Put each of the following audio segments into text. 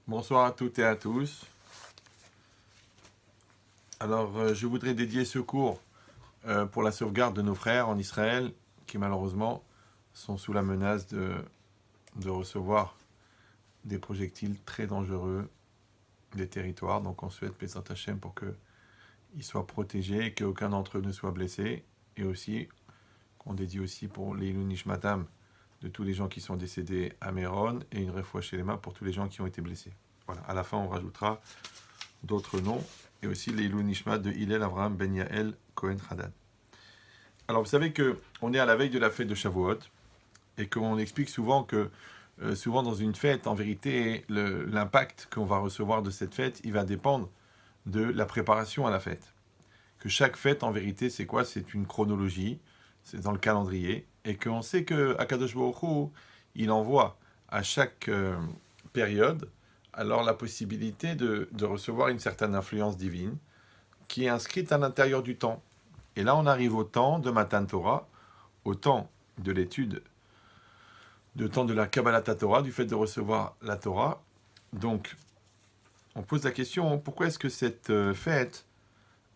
Bonsoir à toutes et à tous. Alors, je voudrais dédier ce cours pour la sauvegarde de nos frères en Israël qui malheureusement sont sous la menace de recevoir des projectiles très dangereux des territoires. Donc, on souhaite Pesat Hashem pour qu'ils soient protégés et qu'aucun d'entre eux ne soit blessé. Et aussi, qu'on dédie aussi pour l'Eilou Nishmatam de tous les gens qui sont décédés à Méron et une Refoua Shelema pour tous les gens qui ont été blessés. Voilà, à la fin, on rajoutera d'autres noms et aussi l'Eilou Nishmat de Hillel Avraham Ben Yael Cohen Haddad. Alors, vous savez qu'on est à la veille de la fête de Shavuot et qu'on explique souvent que, souvent dans une fête, en vérité, l'impact qu'on va recevoir de cette fête, il va dépendre de la préparation à la fête. Que chaque fête, en vérité, c'est quoi? C'est une chronologie, c'est dans le calendrier, et qu'on sait que Akadosh Baruch Hu, il envoie à chaque période alors la possibilité de recevoir une certaine influence divine qui est inscrite à l'intérieur du temps. Et là, on arrive au temps de Matan Torah, au temps de l'étude, au temps de la Kabbalat Torah, du fait de recevoir la Torah. Donc, on pose la question, pourquoi est-ce que cette fête,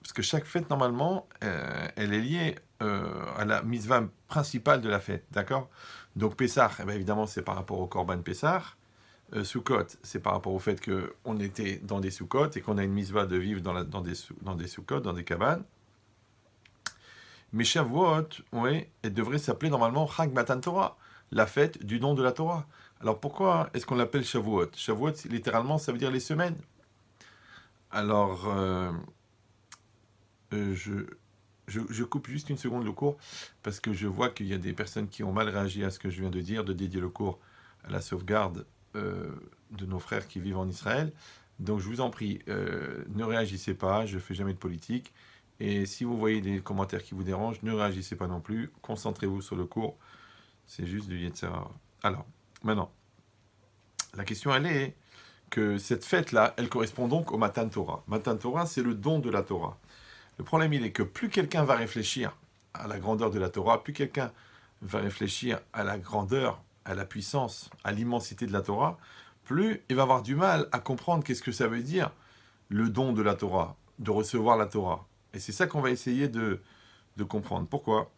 parce que chaque fête, normalement, elle est liée à la mitzvah principale de la fête, d'accord? Donc, Pessah, eh bien, évidemment, c'est par rapport au Korban Pessah. Sukkot, c'est par rapport au fait qu'on était dans des Sukkot et qu'on a une mitzvah de vivre dans des Sukkot, dans des cabanes. Mais Shavuot, ouais, elle devrait s'appeler normalement Chag Matan Torah, la fête du don de la Torah. Alors pourquoi est-ce qu'on l'appelle Shavuot? Shavuot, littéralement, ça veut dire les semaines. Alors, je coupe juste une seconde le cours, parce que je vois qu'il y a des personnes qui ont mal réagi à ce que je viens de dire, de dédier le cours à la sauvegarde de nos frères qui vivent en Israël. Donc je vous en prie, ne réagissez pas, je ne fais jamais de politique. Et si vous voyez des commentaires qui vous dérangent, ne réagissez pas non plus. Concentrez-vous sur le cours. C'est juste du Yetzirah. Alors, maintenant, la question elle est que cette fête-là, elle correspond donc au Matan Torah. Matan Torah, c'est le don de la Torah. Le problème, il est que plus quelqu'un va réfléchir à la grandeur de la Torah, plus quelqu'un va réfléchir à la grandeur, à la puissance, à l'immensité de la Torah, plus il va avoir du mal à comprendre qu'est-ce que ça veut dire le don de la Torah, de recevoir la Torah. Et c'est ça qu'on va essayer de comprendre. Pourquoi?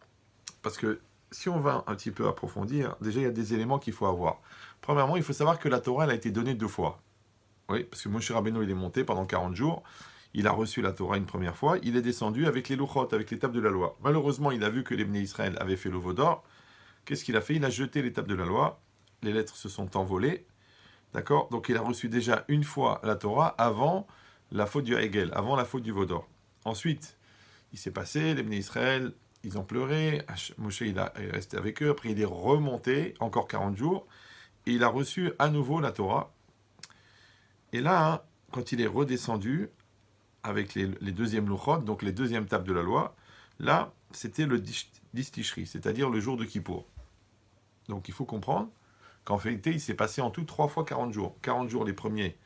Parce que si on va un petit peu approfondir, déjà il y a des éléments qu'il faut avoir. Premièrement, il faut savoir que la Torah elle a été donnée 2 fois. Oui, parce que Moshe Rabbeinu il est monté pendant 40 jours, il a reçu la Torah une première fois, il est descendu avec les Luchot, avec l'étape de la loi. Malheureusement, il a vu que les Bnei Israël avaient fait le veau d'or. Qu'est-ce qu'il a fait? Il a jeté l'étape de la loi, les lettres se sont envolées, d'accord? Donc il a reçu déjà une fois la Torah avant la faute du Hegel, avant la faute du veau d'or. Ensuite, il s'est passé, les Bnei Israël, ils ont pleuré, Moshe il est resté avec eux, après il est remonté, encore 40 jours, et il a reçu à nouveau la Torah. Et là, hein, quand il est redescendu, avec les deuxièmes Luchot, donc les deuxièmes tables de la loi, là, c'était le Distishri, c'est-à-dire le jour de Kippour. Donc il faut comprendre qu'en vérité, il s'est passé en tout 3 fois 40 jours. 40 jours les premiers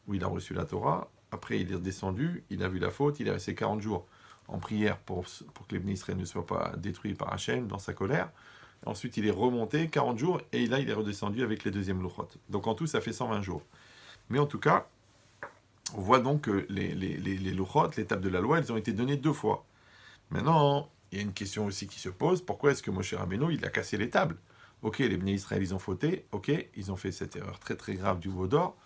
où il a reçu la Torah, après il est redescendu, il a vu la faute, il est resté 40 jours en prière pour que les Bnei Israël ne soient pas détruits par Hachem dans sa colère. Ensuite, il est remonté 40 jours et là, il est redescendu avec les deuxièmes Luchot. Donc en tout, ça fait 120 jours. Mais en tout cas, on voit donc que les Luchot, les tables de la loi, elles ont été données 2 fois. Maintenant, il y a une question aussi qui se pose, pourquoi est-ce que Moshe Rabbeinu, il a cassé les tables? Ok, les Bnei Israël, ils ont fauté, ok, ils ont fait cette erreur très très grave du veau d'or.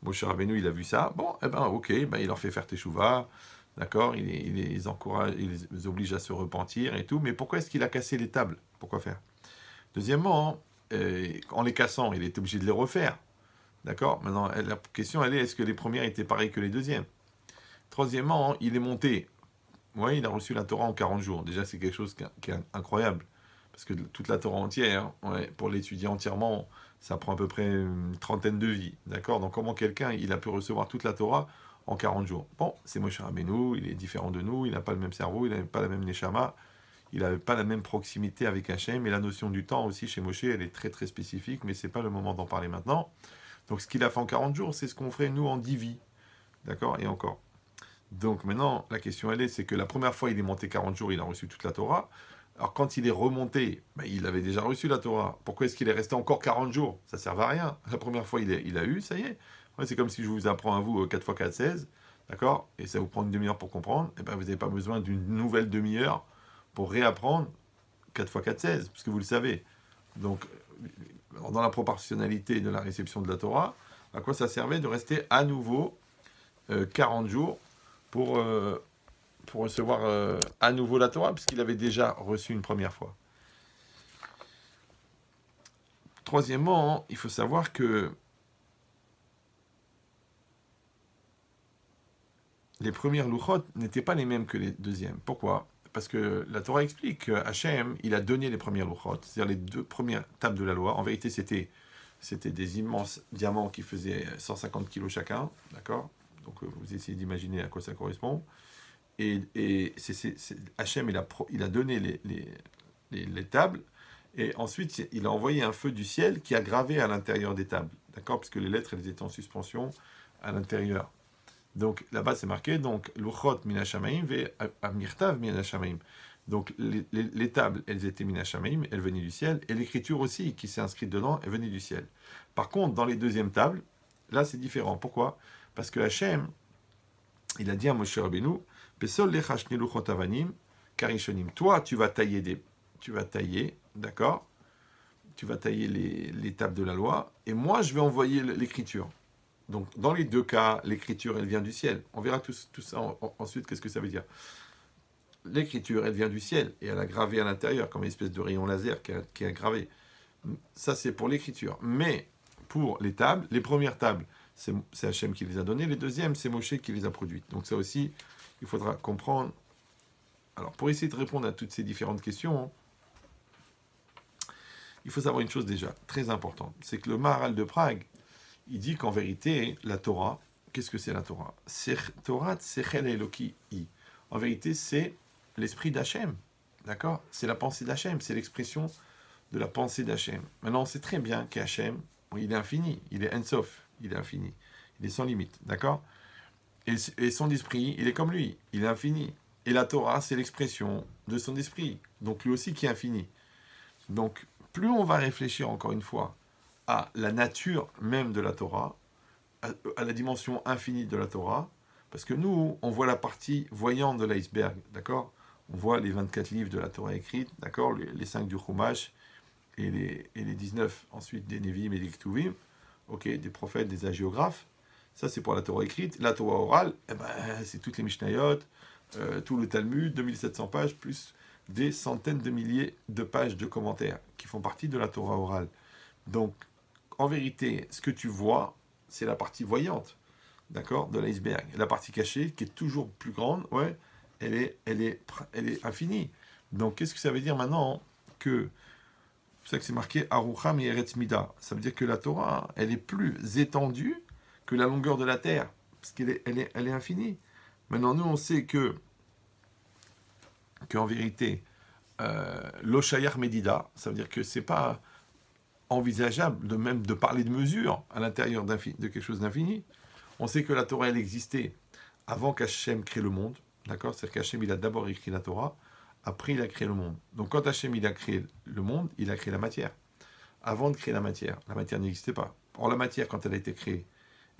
Moshe Rabbeinu, il a vu ça, bon, eh ben ok, ben, il leur fait faire teshuva, d'accord, il les encourage, il les oblige à se repentir et tout, mais pourquoi est-ce qu'il a cassé les tables? Pourquoi faire? Deuxièmement, en les cassant, il est obligé de les refaire, d'accord? Maintenant, la question, elle est, est-ce que les premières étaient pareilles que les deuxièmes? Troisièmement, il est monté, oui, il a reçu la Torah en 40 jours, déjà c'est quelque chose qui est incroyable, parce que toute la Torah entière, ouais, pour l'étudier entièrement, ça prend à peu près une trentaine de vies, d'accord? Donc comment quelqu'un, il a pu recevoir toute la Torah en 40 jours? Bon, c'est Moshe Rabbeinu, il est différent de nous, il n'a pas le même cerveau, il n'a pas la même neshama, il n'avait pas la même proximité avec Hachem, et la notion du temps aussi chez Moshe, elle est très très spécifique, mais ce n'est pas le moment d'en parler maintenant. Donc ce qu'il a fait en 40 jours, c'est ce qu'on ferait nous en 10 vies, d'accord? Et encore. Donc maintenant, la question elle est, c'est que la première fois il est monté 40 jours, il a reçu toute la Torah. Alors quand il est remonté, ben, il avait déjà reçu la Torah. Pourquoi est-ce qu'il est resté encore 40 jours? Ça ne sert à rien. La première fois il a eu, ça y est. Ouais, c'est comme si je vous apprends à vous 4 x 4, 16, d'accord? Et ça vous prend une demi-heure pour comprendre, et ben vous n'avez pas besoin d'une nouvelle demi-heure pour réapprendre 4 x 4, 16, puisque vous le savez. Donc, dans la proportionnalité de la réception de la Torah, à quoi ça servait de rester à nouveau 40 jours pour recevoir à nouveau la Torah, puisqu'il avait déjà reçu une première fois. Troisièmement, il faut savoir que les premières louchot n'étaient pas les mêmes que les deuxièmes. Pourquoi? Parce que la Torah explique qu'Hachem, il a donné les premières louchot, c'est-à-dire les 2 premières tables de la loi. En vérité, c'était des immenses diamants qui faisaient 150 kilos chacun, d'accord? Donc vous essayez d'imaginer à quoi ça correspond. Et Hachem, il a donné les tables, et ensuite il a envoyé un feu du ciel qui a gravé à l'intérieur des tables, d'accord? Puisque les lettres, elles étaient en suspension à l'intérieur. Donc là-bas c'est marqué, donc Luchot min hashamaim ve amirtav min hashamaim. Donc les tables, elles étaient min hashamaim, elles venaient du ciel, et l'écriture aussi qui s'est inscrite dedans, elle venait du ciel. Par contre, dans les deuxièmes tables, là c'est différent. Pourquoi? Parce que Hachem, il a dit à Moshe Rabbeinu, Pesol lechashni luchot avanim karishonim. Toi, tu vas tailler, d'accord? Tu vas tailler les tables de la loi, et moi je vais envoyer l'écriture. Donc, dans les 2 cas, l'écriture, elle vient du ciel. On verra tout ça ensuite, qu'est-ce que ça veut dire. L'écriture, elle vient du ciel, et elle a gravé à l'intérieur, comme une espèce de rayon laser qui a gravé. Ça, c'est pour l'écriture. Mais, pour les tables, les premières tables, c'est Hachem qui les a données. Les deuxièmes, c'est Moshe qui les a produites. Donc ça aussi, il faudra comprendre. Alors, pour essayer de répondre à toutes ces différentes questions, il faut savoir une chose déjà, très importante. C'est que le Maharal de Prague, il dit qu'en vérité, la Torah, qu'est-ce que c'est la Torah? Torah Tsechel Eloki I. En vérité, c'est l'esprit d'Hachem. D'accord? C'est la pensée d'Hachem, c'est l'expression de la pensée d'Hachem. Maintenant, on sait très bien qu'Hachem, il est infini, il est Ensof, il est infini, il est sans limite. D'accord? Et son esprit, il est comme lui, il est infini. Et la Torah, c'est l'expression de son esprit, donc lui aussi qui est infini. Donc, plus on va réfléchir encore une fois à la nature même de la Torah, à la dimension infinie de la Torah, parce que nous, on voit la partie voyante de l'iceberg, d'accord? On voit les 24 livres de la Torah écrite, d'accord? Les 5 du Chumash, et les 19 ensuite des Nevi'im et des Ketuvim, ok, des prophètes, des hagiographes. Ça, c'est pour la Torah écrite. La Torah orale, eh ben, c'est toutes les Mishnayot, tout le Talmud, 2700 pages, plus des centaines de milliers de pages de commentaires qui font partie de la Torah orale. Donc, en vérité, ce que tu vois, c'est la partie voyante, d'accord, de l'iceberg. La partie cachée, qui est toujours plus grande, ouais, elle est infinie. Donc, qu'est-ce que ça veut dire maintenant que, c'est pour ça que c'est marqué Arucham et Eretz Mida. Ça veut dire que la Torah, elle est plus étendue que la longueur de la terre, parce qu'elle est infinie. Maintenant, nous, on sait qu'en vérité, l'Oshayar Medida, ça veut dire que c'est pas envisageable de parler de mesure à l'intérieur de quelque chose d'infini. On sait que la Torah, elle existait avant qu'Hachem crée le monde, d'accord? C'est-à-dire qu'Hachem, il a d'abord écrit la Torah, après il a créé le monde. Donc quand Hachem, il a créé le monde, il a créé la matière. Avant de créer la matière n'existait pas. Or, la matière, quand elle a été créée,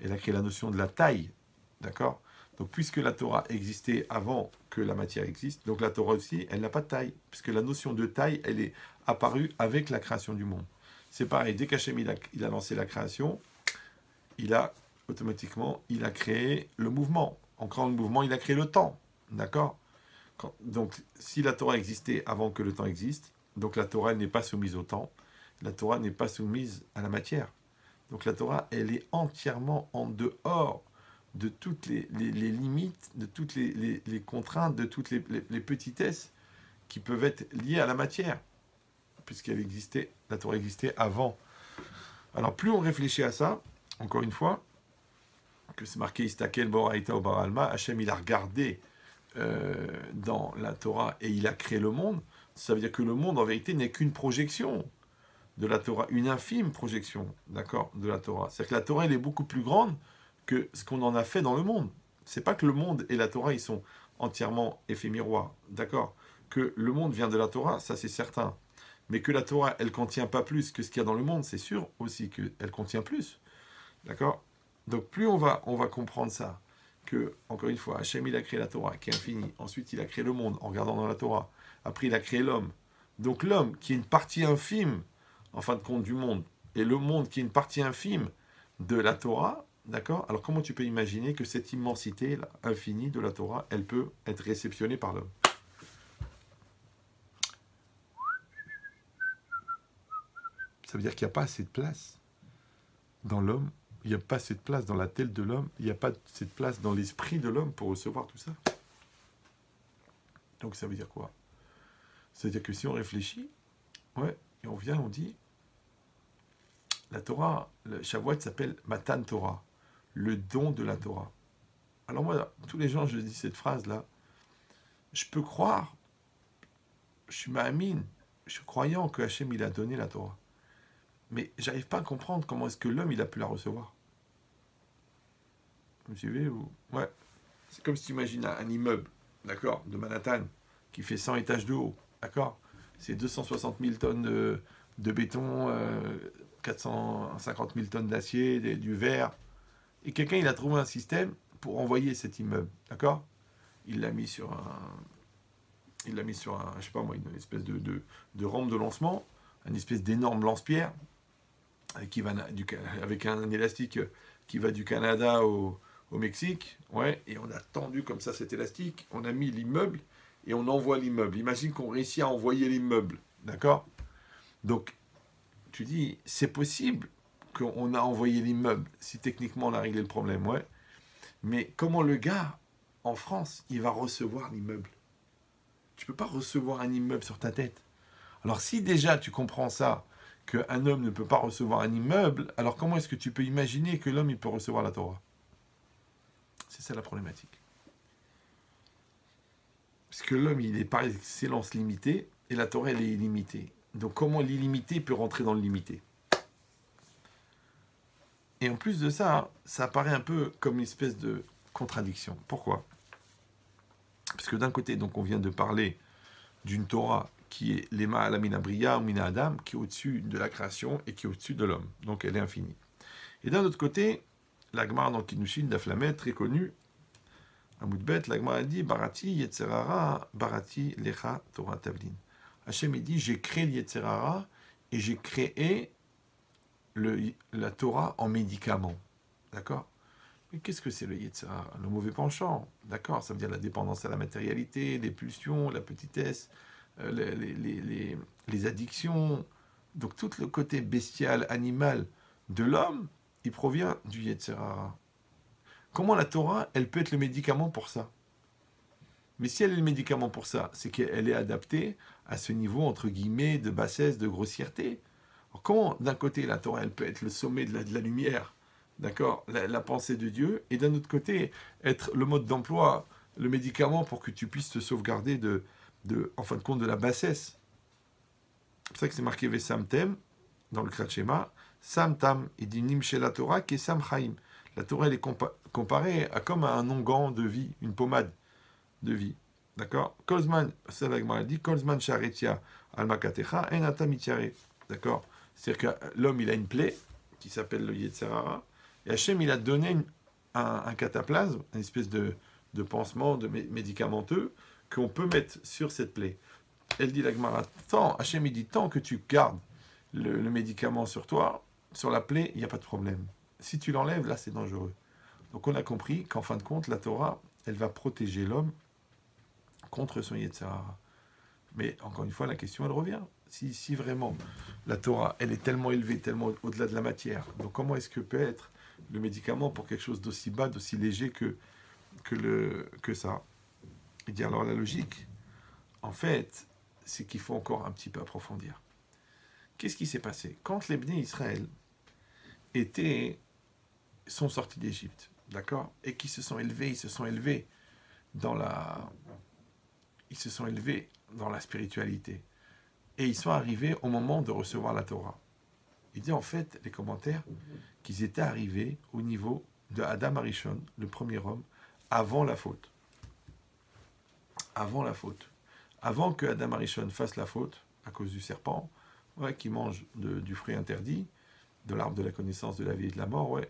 elle a créé la notion de la taille, d'accord? Donc puisque la Torah existait avant que la matière existe, donc la Torah aussi, elle n'a pas de taille, puisque la notion de taille, elle est apparue avec la création du monde. C'est pareil, dès qu'Hachem il a lancé la création, il a créé le mouvement. En créant le mouvement, il a créé le temps. D'accord? Donc, si la Torah existait avant que le temps existe, donc la Torah n'est pas soumise au temps, la Torah n'est pas soumise à la matière. Donc la Torah, elle est entièrement en dehors de toutes les limites, de toutes les contraintes, de toutes les petitesses qui peuvent être liées à la matière, puisqu'elle existait, la Torah existait avant. Alors plus on réfléchit à ça, encore une fois, que c'est marqué Istakel Boraïta ou Baralma, Hachem il a regardé dans la Torah et il a créé le monde, ça veut dire que le monde en vérité n'est qu'une projection de la Torah, une infime projection, d'accord, de la Torah. C'est-à-dire que la Torah elle est beaucoup plus grande que ce qu'on en a fait dans le monde. C'est pas que le monde et la Torah ils sont entièrement effets miroirs, d'accord. Que le monde vient de la Torah, ça c'est certain. Mais que la Torah elle contient pas plus que ce qu'il y a dans le monde, c'est sûr aussi qu'elle contient plus, d'accord. Donc plus on va comprendre ça, que, encore une fois, Hachem il a créé la Torah, qui est infinie. Ensuite, il a créé le monde en regardant dans la Torah. Après, il a créé l'homme. Donc l'homme, qui est une partie infime, en fin de compte, du monde, et le monde, qui est une partie infime de la Torah, d'accord? Alors comment tu peux imaginer que cette immensité là, infinie de la Torah, elle peut être réceptionnée par l'homme? Ça veut dire qu'il n'y a pas assez de place dans l'homme, il n'y a pas assez de place dans la tête de l'homme, il n'y a pas assez de place dans l'esprit de l'homme pour recevoir tout ça. Donc ça veut dire quoi? Ça veut dire que si on réfléchit, ouais, et on vient, on dit, la Torah, le Shavuot s'appelle Matan Torah, le don de la Torah. Alors moi, tous les gens, je dis cette phrase-là, je peux croire, je suis ma'amine, je suis croyant que Hachem, il a donné la Torah. Mais j'arrive pas à comprendre comment est-ce que l'homme, il a pu la recevoir. Vous me suivez ou... Ouais. C'est comme si tu imagines un immeuble, d'accord, de Manhattan, qui fait 100 étages de haut, d'accord? C'est 260 000 tonnes de béton, 450 000 tonnes d'acier, du verre. Et quelqu'un, il a trouvé un système pour envoyer cet immeuble, d'accord? Il l'a mis sur un... je sais pas moi, une espèce de rampe de lancement, une espèce d'énorme lance-pierre, avec un élastique qui va du Canada au Mexique, ouais, et on a tendu comme ça cet élastique, on a mis l'immeuble, et on envoie l'immeuble. Imagine qu'on réussit à envoyer l'immeuble, d'accord? Donc, tu dis, c'est possible qu'on a envoyé l'immeuble, si techniquement on a réglé le problème, ouais, mais comment le gars, en France, il va recevoir l'immeuble? Tu peux pas recevoir un immeuble sur ta tête. Alors si déjà tu comprends ça, qu'un homme ne peut pas recevoir un immeuble, alors comment est-ce que tu peux imaginer que l'homme il peut recevoir la Torah? C'est ça la problématique. Parce que l'homme il est par excellence limité, et la Torah elle est illimitée. Donc comment l'illimité peut rentrer dans le limité? Et en plus de ça, ça apparaît un peu comme une espèce de contradiction. Pourquoi? Parce que d'un côté, donc on vient de parler d'une Torah qui est l'Ema Alamina Bria ou Mina Adam, qui est au-dessus de la création et qui est au-dessus de l'homme. Donc elle est infinie. Et d'un autre côté, la Gemara dans Kiddushin, Daflamet, très connue, à Moudbet, la Gemara dit Barati Yetzerara, Barati Lecha Torah Tavlin. Hachem dit j'ai créé le Yetzerara et j'ai créé la Torah en médicament. D'accord? Mais qu'est-ce que c'est le Yetzirah? Le mauvais penchant, d'accord? Ça veut dire la dépendance à la matérialité, les pulsions, la petitesse, les addictions. Donc tout le côté bestial, animal de l'homme, il provient du Yetzirah. Comment la Torah, elle peut être le médicament pour ça? Mais si elle est le médicament pour ça, c'est qu'elle est adaptée à ce niveau, entre guillemets, de bassesse, de grossièreté. Alors comment, d'un côté, la Torah, elle peut être le sommet de la lumière, d'accord, la pensée de Dieu, et d'un autre côté, être le mode d'emploi, le médicament pour que tu puisses te sauvegarder en fin de compte, de la bassesse. C'est pour ça que c'est marqué Vesamtem, dans le Krat Shema, Samtam, il dit Nimshe la Torah, qui est Sam Chaim. La Torah, elle est comparée comme à un onguent de vie, une pommade de vie. D'accord? Kolzman, c'est la Gemara dit, Kolzman Sharetia Almakatecha, Enata Mitiare. D'accord? C'est-à-dire que l'homme, il a une plaie qui s'appelle le Yetzirah, et Hachem, il a donné un cataplasme, une espèce de pansement, de médicamenteux, qu'on peut mettre sur cette plaie. Elle dit la Gemara, Hachem, il dit, tant que tu gardes le médicament sur toi, sur la plaie, il n'y a pas de problème. Si tu l'enlèves, là, c'est dangereux. Donc on a compris qu'en fin de compte, la Torah, elle va protéger l'homme contre son Yetzirah. Mais encore une fois, la question, elle revient. Si vraiment la Torah, elle est tellement élevée, tellement au-delà de la matière, donc comment est-ce que peut être le médicament pour quelque chose d'aussi bas, d'aussi léger que ça? Et dire alors la logique, en fait, c'est qu'il faut encore un petit peu approfondir. Qu'est-ce qui s'est passé? Quand les Bnei Israël sont sortis d'Égypte, d'accord? Et qu'ils se sont élevés, ils se sont élevés dans la spiritualité. Et ils sont arrivés au moment de recevoir la Torah. Il dit en fait, les commentaires, qu'ils étaient arrivés au niveau de Adam Arishon, le premier homme, avant la faute. Avant la faute. Avant que Adam Arishon fasse la faute, à cause du serpent, ouais, qui mange du fruit interdit, de l'arbre de la connaissance de la vie et de la mort, ouais.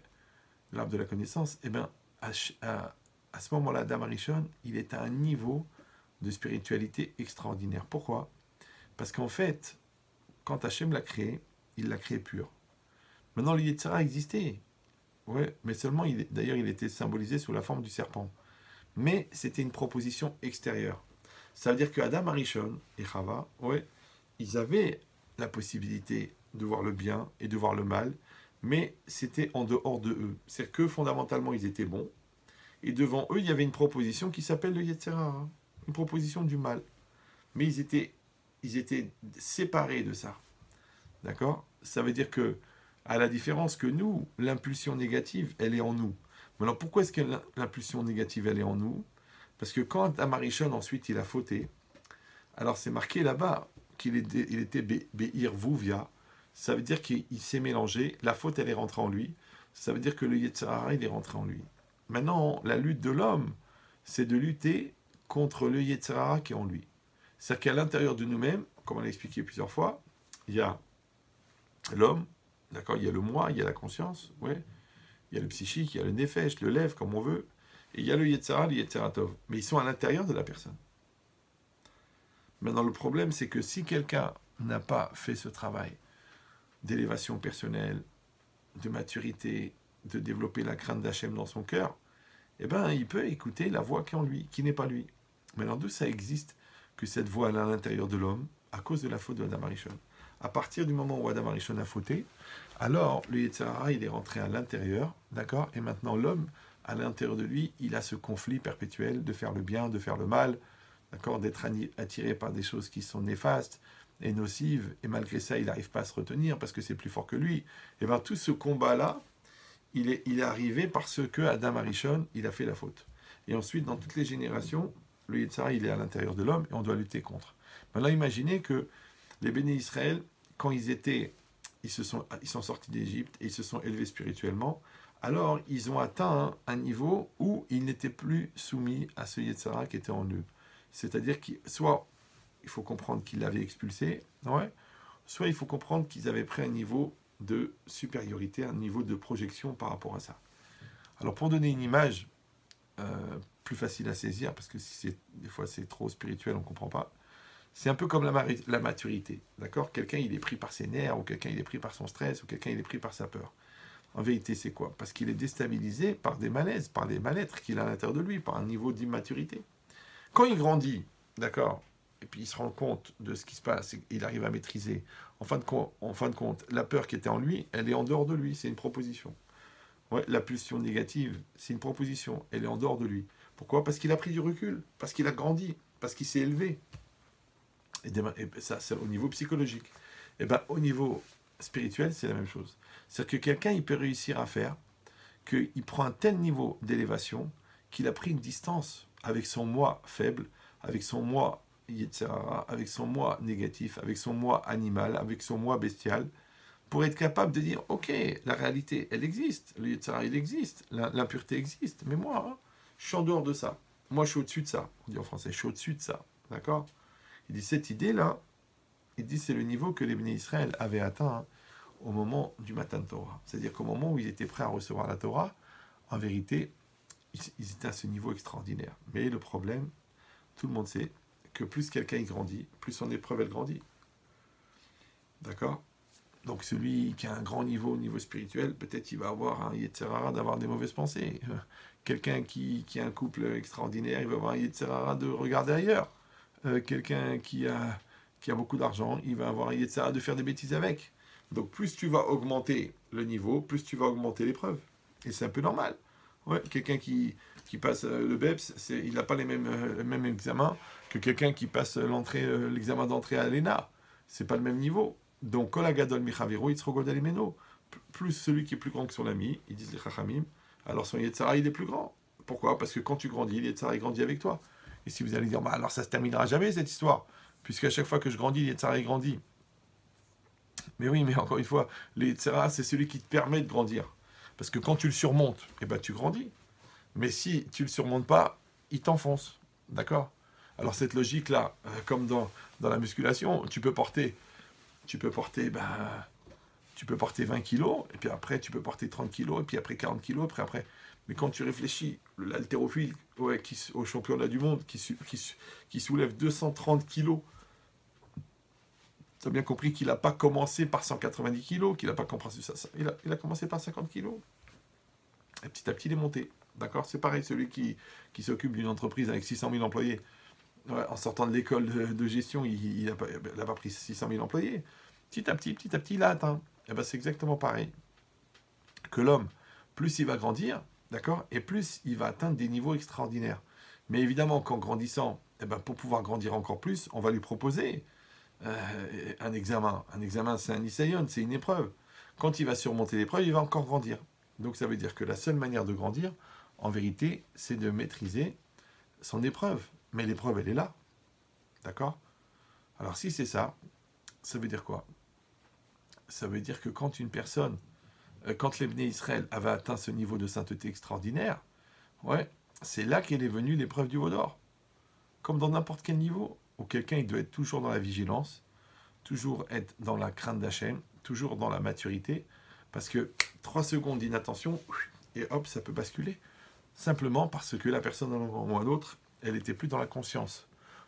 l'arbre de la connaissance, eh bien, à ce moment-là, Adam Arishon, il est à un niveau de spiritualité extraordinaire. Pourquoi? Parce qu'en fait, quand Hachem l'a créé, il l'a créé pur. Maintenant, le Yetzirah existait. Ouais, mais seulement, d'ailleurs, il était symbolisé sous la forme du serpent. Mais c'était une proposition extérieure. Ça veut dire que Adam Arishon et Chava, ouais, ils avaient la possibilité de voir le bien et de voir le mal, mais c'était en dehors de eux. C'est-à-dire que fondamentalement, ils étaient bons, et devant eux, il y avait une proposition qui s'appelle le Yetzirah, une proposition du mal. Mais ils étaient séparés de ça. D'accord? Ça veut dire que, à la différence que nous, l'impulsion négative, elle est en nous. Mais alors pourquoi est-ce que l'impulsion négative, elle est en nous? Parce que quand Amarishon, ensuite, il a fauté, alors c'est marqué là-bas qu'il était Be'ir Vuvia, ça veut dire qu'il s'est mélangé, la faute, elle est rentrée en lui, ça veut dire que le Yetzirah, il est rentré en lui. Maintenant, la lutte de l'homme, c'est de lutter contre le Yetzirah qui est en lui. C'est-à-dire qu'à l'intérieur de nous-mêmes, comme on l'a expliqué plusieurs fois, il y a l'homme, d'accord, il y a le moi, il y a la conscience, ouais, il y a le psychique, il y a le nefesh, le lève, comme on veut, et il y a le Yetzirah, le Yetzirah Tov. Mais ils sont à l'intérieur de la personne. Maintenant, le problème, c'est que si quelqu'un n'a pas fait ce travail d'élévation personnelle, de maturité, de développer la crainte d'Hachem dans son cœur, eh ben, il peut écouter la voix qui est en lui, qui n'est pas lui. Maintenant, d'où ça existe que cette voix est à l'intérieur de l'homme, à cause de la faute de Adam Arishon. À partir du moment où Adam Arishon a fauté, alors le Yetzirah, il est rentré à l'intérieur, d'accord? Et maintenant, l'homme, à l'intérieur de lui, il a ce conflit perpétuel de faire le bien, de faire le mal, d'accord? D'être attiré par des choses qui sont néfastes et nocives, et malgré ça, il n'arrive pas à se retenir parce que c'est plus fort que lui. Et bien, tout ce combat-là, il est arrivé parce que Adam Arishon, il a fait la faute. Et ensuite, dans toutes les générations, le Yetzirah, il est à l'intérieur de l'homme et on doit lutter contre. Maintenant, imaginez que les bénis Israël, quand ils sont sortis d'Égypte et ils se sont élevés spirituellement, alors ils ont atteint un niveau où ils n'étaient plus soumis à ce Yetzirah qui était en eux. C'est-à-dire que soit il faut comprendre qu'ils l'avaient expulsé, ouais, soit il faut comprendre qu'ils avaient pris un niveau de supériorité, un niveau de projection par rapport à ça. Alors pour donner une image plus facile à saisir, parce que si des fois c'est trop spirituel, on ne comprend pas, c'est un peu comme la maturité, d'accord? Quelqu'un il est pris par ses nerfs, ou quelqu'un il est pris par son stress, ou quelqu'un il est pris par sa peur. En vérité, c'est quoi? Parce qu'il est déstabilisé par des malaises, par des mal-être qu'il a à l'intérieur de lui, par un niveau d'immaturité. Quand il grandit, d'accord, et puis il se rend compte de ce qui se passe, et il arrive à maîtriser, en fin de compte, la peur qui était en lui, elle est en dehors de lui, c'est une proposition. Ouais, la pulsion négative, c'est une proposition, elle est en dehors de lui. Pourquoi? Parce qu'il a pris du recul, parce qu'il a grandi, parce qu'il s'est élevé. Et ça, c'est au niveau psychologique. Et bien, au niveau spirituel, c'est la même chose. C'est-à-dire que quelqu'un, il peut réussir à faire qu'il prend un tel niveau d'élévation qu'il a pris une distance avec son moi faible, avec son moi Yetzirah, avec son moi négatif, avec son moi animal, avec son moi bestial, pour être capable de dire, ok, la réalité, elle existe, le Yetzirah, il existe, l'impureté existe, mais moi, hein, je suis en dehors de ça. Moi, je suis au-dessus de ça. On dit en français, je suis au-dessus de ça. D'accord? Il dit, cette idée-là, il dit, c'est le niveau que les bénis Israël avaient atteint hein, au moment du Matan Torah. C'est-à-dire qu'au moment où ils étaient prêts à recevoir la Torah, en vérité, ils étaient à ce niveau extraordinaire. Mais le problème, tout le monde sait que plus quelqu'un y grandit, plus son épreuve, elle grandit. D'accord? Donc celui qui a un grand niveau, au niveau spirituel, peut-être il va avoir un Yetzirah d'avoir des mauvaises pensées. Quelqu'un qui a un couple extraordinaire, il va avoir un Yetzirah de regarder ailleurs. Quelqu'un qui a beaucoup d'argent, il va avoir un Yetzirah de faire des bêtises avec. Donc plus tu vas augmenter le niveau, plus tu vas augmenter l'épreuve. Et c'est un peu normal. Ouais, quelqu'un qui passe le BEPS, il n'a pas les mêmes examens que quelqu'un qui passe l'examen d'entrée à l'ENA. C'est pas le même niveau. Donc, Kol Hagadol Michavero, Yitzro Alimeno. Plus celui qui est plus grand que son ami, ils disent les Chachamim, alors son Yetzirah, il est plus grand. Pourquoi? Parce que quand tu grandis, le Yetzirah, il grandit avec toi. Et si vous allez dire, bah alors ça se terminera jamais cette histoire, puisqu'à chaque fois que je grandis, le Yetzirah, il grandit. Mais oui, mais encore une fois, le Yetzirah, c'est celui qui te permet de grandir. Parce que quand tu le surmontes, eh ben, tu grandis. Mais si tu ne le surmontes pas, il t'enfonce. D'accord? Alors cette logique-là, comme dans la musculation, tu peux porter, tu peux porter 20 kilos, et puis après, tu peux porter 30 kilos, et puis après 40 kilos, après. Mais quand tu réfléchis, l'haltérophile au championnat du monde qui soulève 230 kilos, tu as bien compris qu'il n'a pas commencé par 190 kilos, qu'il n'a pas commencé ça. Il a commencé par 50 kilos. Et petit à petit, il est monté. D'accord? C'est pareil, celui qui s'occupe d'une entreprise avec 600 000 employés. Ouais, en sortant de l'école de gestion, il n'a pas pris 600 000 employés. Petit à petit, il a atteint. Et ben, c'est exactement pareil que l'homme. Plus il va grandir, d'accord? Et plus il va atteindre des niveaux extraordinaires. Mais évidemment, qu'en grandissant, eh ben, pour pouvoir grandir encore plus, on va lui proposer un examen. Un examen, c'est un nisayon, c'est une épreuve. Quand il va surmonter l'épreuve, il va encore grandir. Donc ça veut dire que la seule manière de grandir, en vérité, c'est de maîtriser son épreuve. Mais l'épreuve, elle est là. D'accord? Alors si c'est ça, ça veut dire quoi? Ça veut dire que quand une personne, quand les Bnei Israël avaient atteint ce niveau de sainteté extraordinaire, ouais, c'est là qu'est venue l'épreuve du veau d'or. Comme dans n'importe quel niveau, où quelqu'un il doit être toujours dans la vigilance, toujours être dans la crainte d'Hachem, toujours dans la maturité, parce que 3 secondes d'inattention, et hop, ça peut basculer. Simplement parce que la personne, à un moment ou à un autre, elle n'était plus dans la conscience.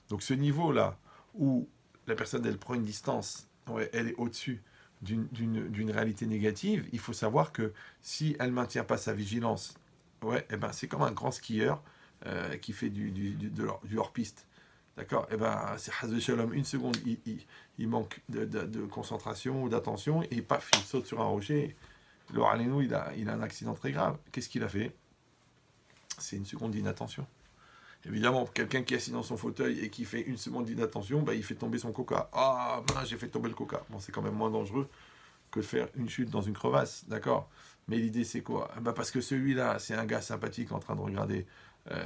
Donc ce niveau-là, où la personne, elle prend une distance, ouais, elle est au-dessus d'une réalité négative, il faut savoir que si elle ne maintient pas sa vigilance, ouais, eh ben, c'est comme un grand skieur qui fait du hors-piste. D'accord? Eh ben, c'est Hazve Shalom, une seconde, il manque de concentration ou d'attention, et paf, il saute sur un rocher. Le Ralenou, il a un accident très grave. Qu'est-ce qu'il a fait? C'est une seconde d'inattention. Évidemment, quelqu'un qui est assis dans son fauteuil et qui fait une seconde d'inattention, bah, il fait tomber son coca. Ah, mince, j'ai fait tomber le coca. Bon, c'est quand même moins dangereux que de faire une chute dans une crevasse, d'accord? Mais l'idée, c'est quoi? Bah, parce que celui-là, c'est un gars sympathique en train de regarder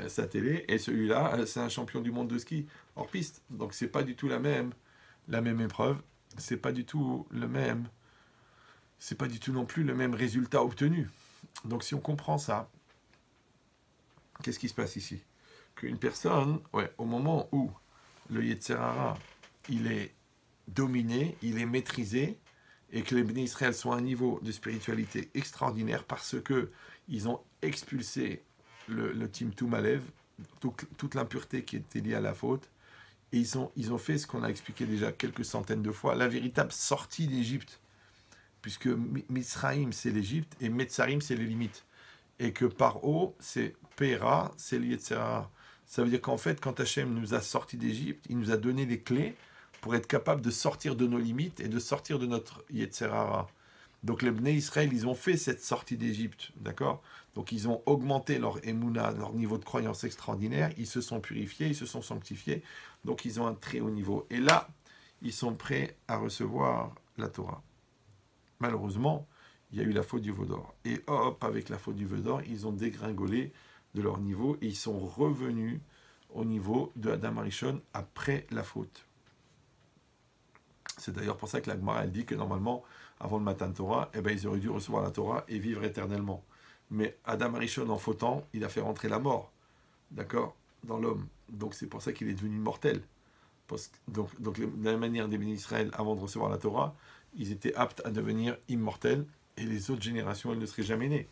sa télé, et celui-là, c'est un champion du monde de ski hors piste. Donc, c'est pas du tout la même épreuve. C'est pas du tout c'est pas du tout non plus le même résultat obtenu. Donc, si on comprend ça, qu'est-ce qui se passe ici? Qu'une personne, ouais, au moment où le Yetzer Hara, il est dominé, il est maîtrisé, et que les Bnei Israël sont à un niveau de spiritualité extraordinaire parce que ils ont expulsé le Timtum Alev, toute l'impureté qui était liée à la faute, et ils ont fait ce qu'on a expliqué déjà quelques centaines de fois, la véritable sortie d'Égypte, puisque Mitzrayim c'est l'Égypte et Metzarim c'est les limites, et que par haut c'est Péra, c'est le Yetzer Hara. Ça veut dire qu'en fait, quand Hachem nous a sortis d'Égypte, il nous a donné les clés pour être capable de sortir de nos limites et de sortir de notre Yetzer Hara. Donc les Bnei Israël, ils ont fait cette sortie d'Égypte, d'accord? Donc ils ont augmenté leur émouna, leur niveau de croyance extraordinaire, ils se sont purifiés, ils se sont sanctifiés, donc ils ont un très haut niveau. Et là, ils sont prêts à recevoir la Torah. Malheureusement, il y a eu la faute du veau d'or. Et hop, avec la faute du veau d'or, ils ont dégringolé de leur niveau et ils sont revenus au niveau de Adam Arishon après la faute. C'est d'ailleurs pour ça que la Gemara elle dit que normalement, avant le Matan Torah, eh ben, ils auraient dû recevoir la Torah et vivre éternellement. Mais Adam Arishon, en fautant, il a fait rentrer la mort, d'accord, dans l'homme. Donc c'est pour ça qu'il est devenu mortel. Donc de la même manière des bénis Israël, avant de recevoir la Torah, ils étaient aptes à devenir immortels et les autres générations, elles ne seraient jamais nées.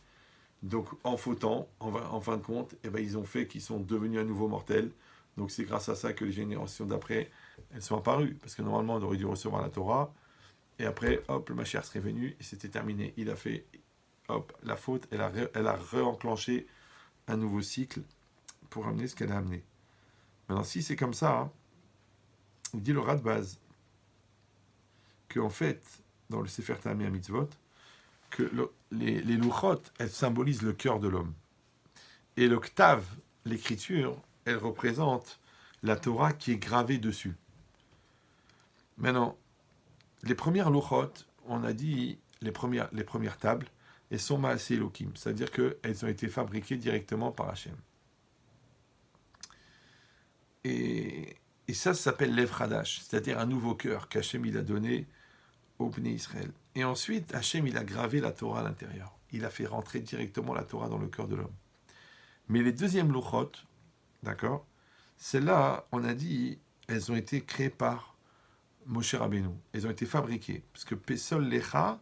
Donc en fautant, en fin de compte, eh ben, ils ont fait qu'ils sont devenus à nouveau mortels. Donc c'est grâce à ça que les générations d'après, elles sont apparues. Parce que normalement, on aurait dû recevoir la Torah. Et après, hop, le Mashiach serait venu et c'était terminé. Il a fait, hop, la faute, elle a re-enclenché un nouveau cycle pour amener ce qu'elle a amené. Maintenant, si c'est comme ça, hein, il dit le rat de base qu'en fait, dans le Sefer Tamei Mitzvot, que les louchot, elles symbolisent le cœur de l'homme. Et le ktav, l'écriture, elle représente la Torah qui est gravée dessus. Maintenant, les premières louchot, on a dit, les premières tables, elles sont Maaseh Elohim, c'est-à-dire qu'elles ont été fabriquées directement par Hachem. Et ça s'appelle Lev Hadash, c'est-à-dire un nouveau cœur qu'Hachem il a donné au Bnei Israël. Et ensuite, Hachem, il a gravé la Torah à l'intérieur. Il a fait rentrer directement la Torah dans le cœur de l'homme. Mais les deuxièmes louchot, d'accord, celles-là, on a dit, elles ont été créées par Moshe Rabbeinu. Elles ont été fabriquées. Parce que Pesol Lecha,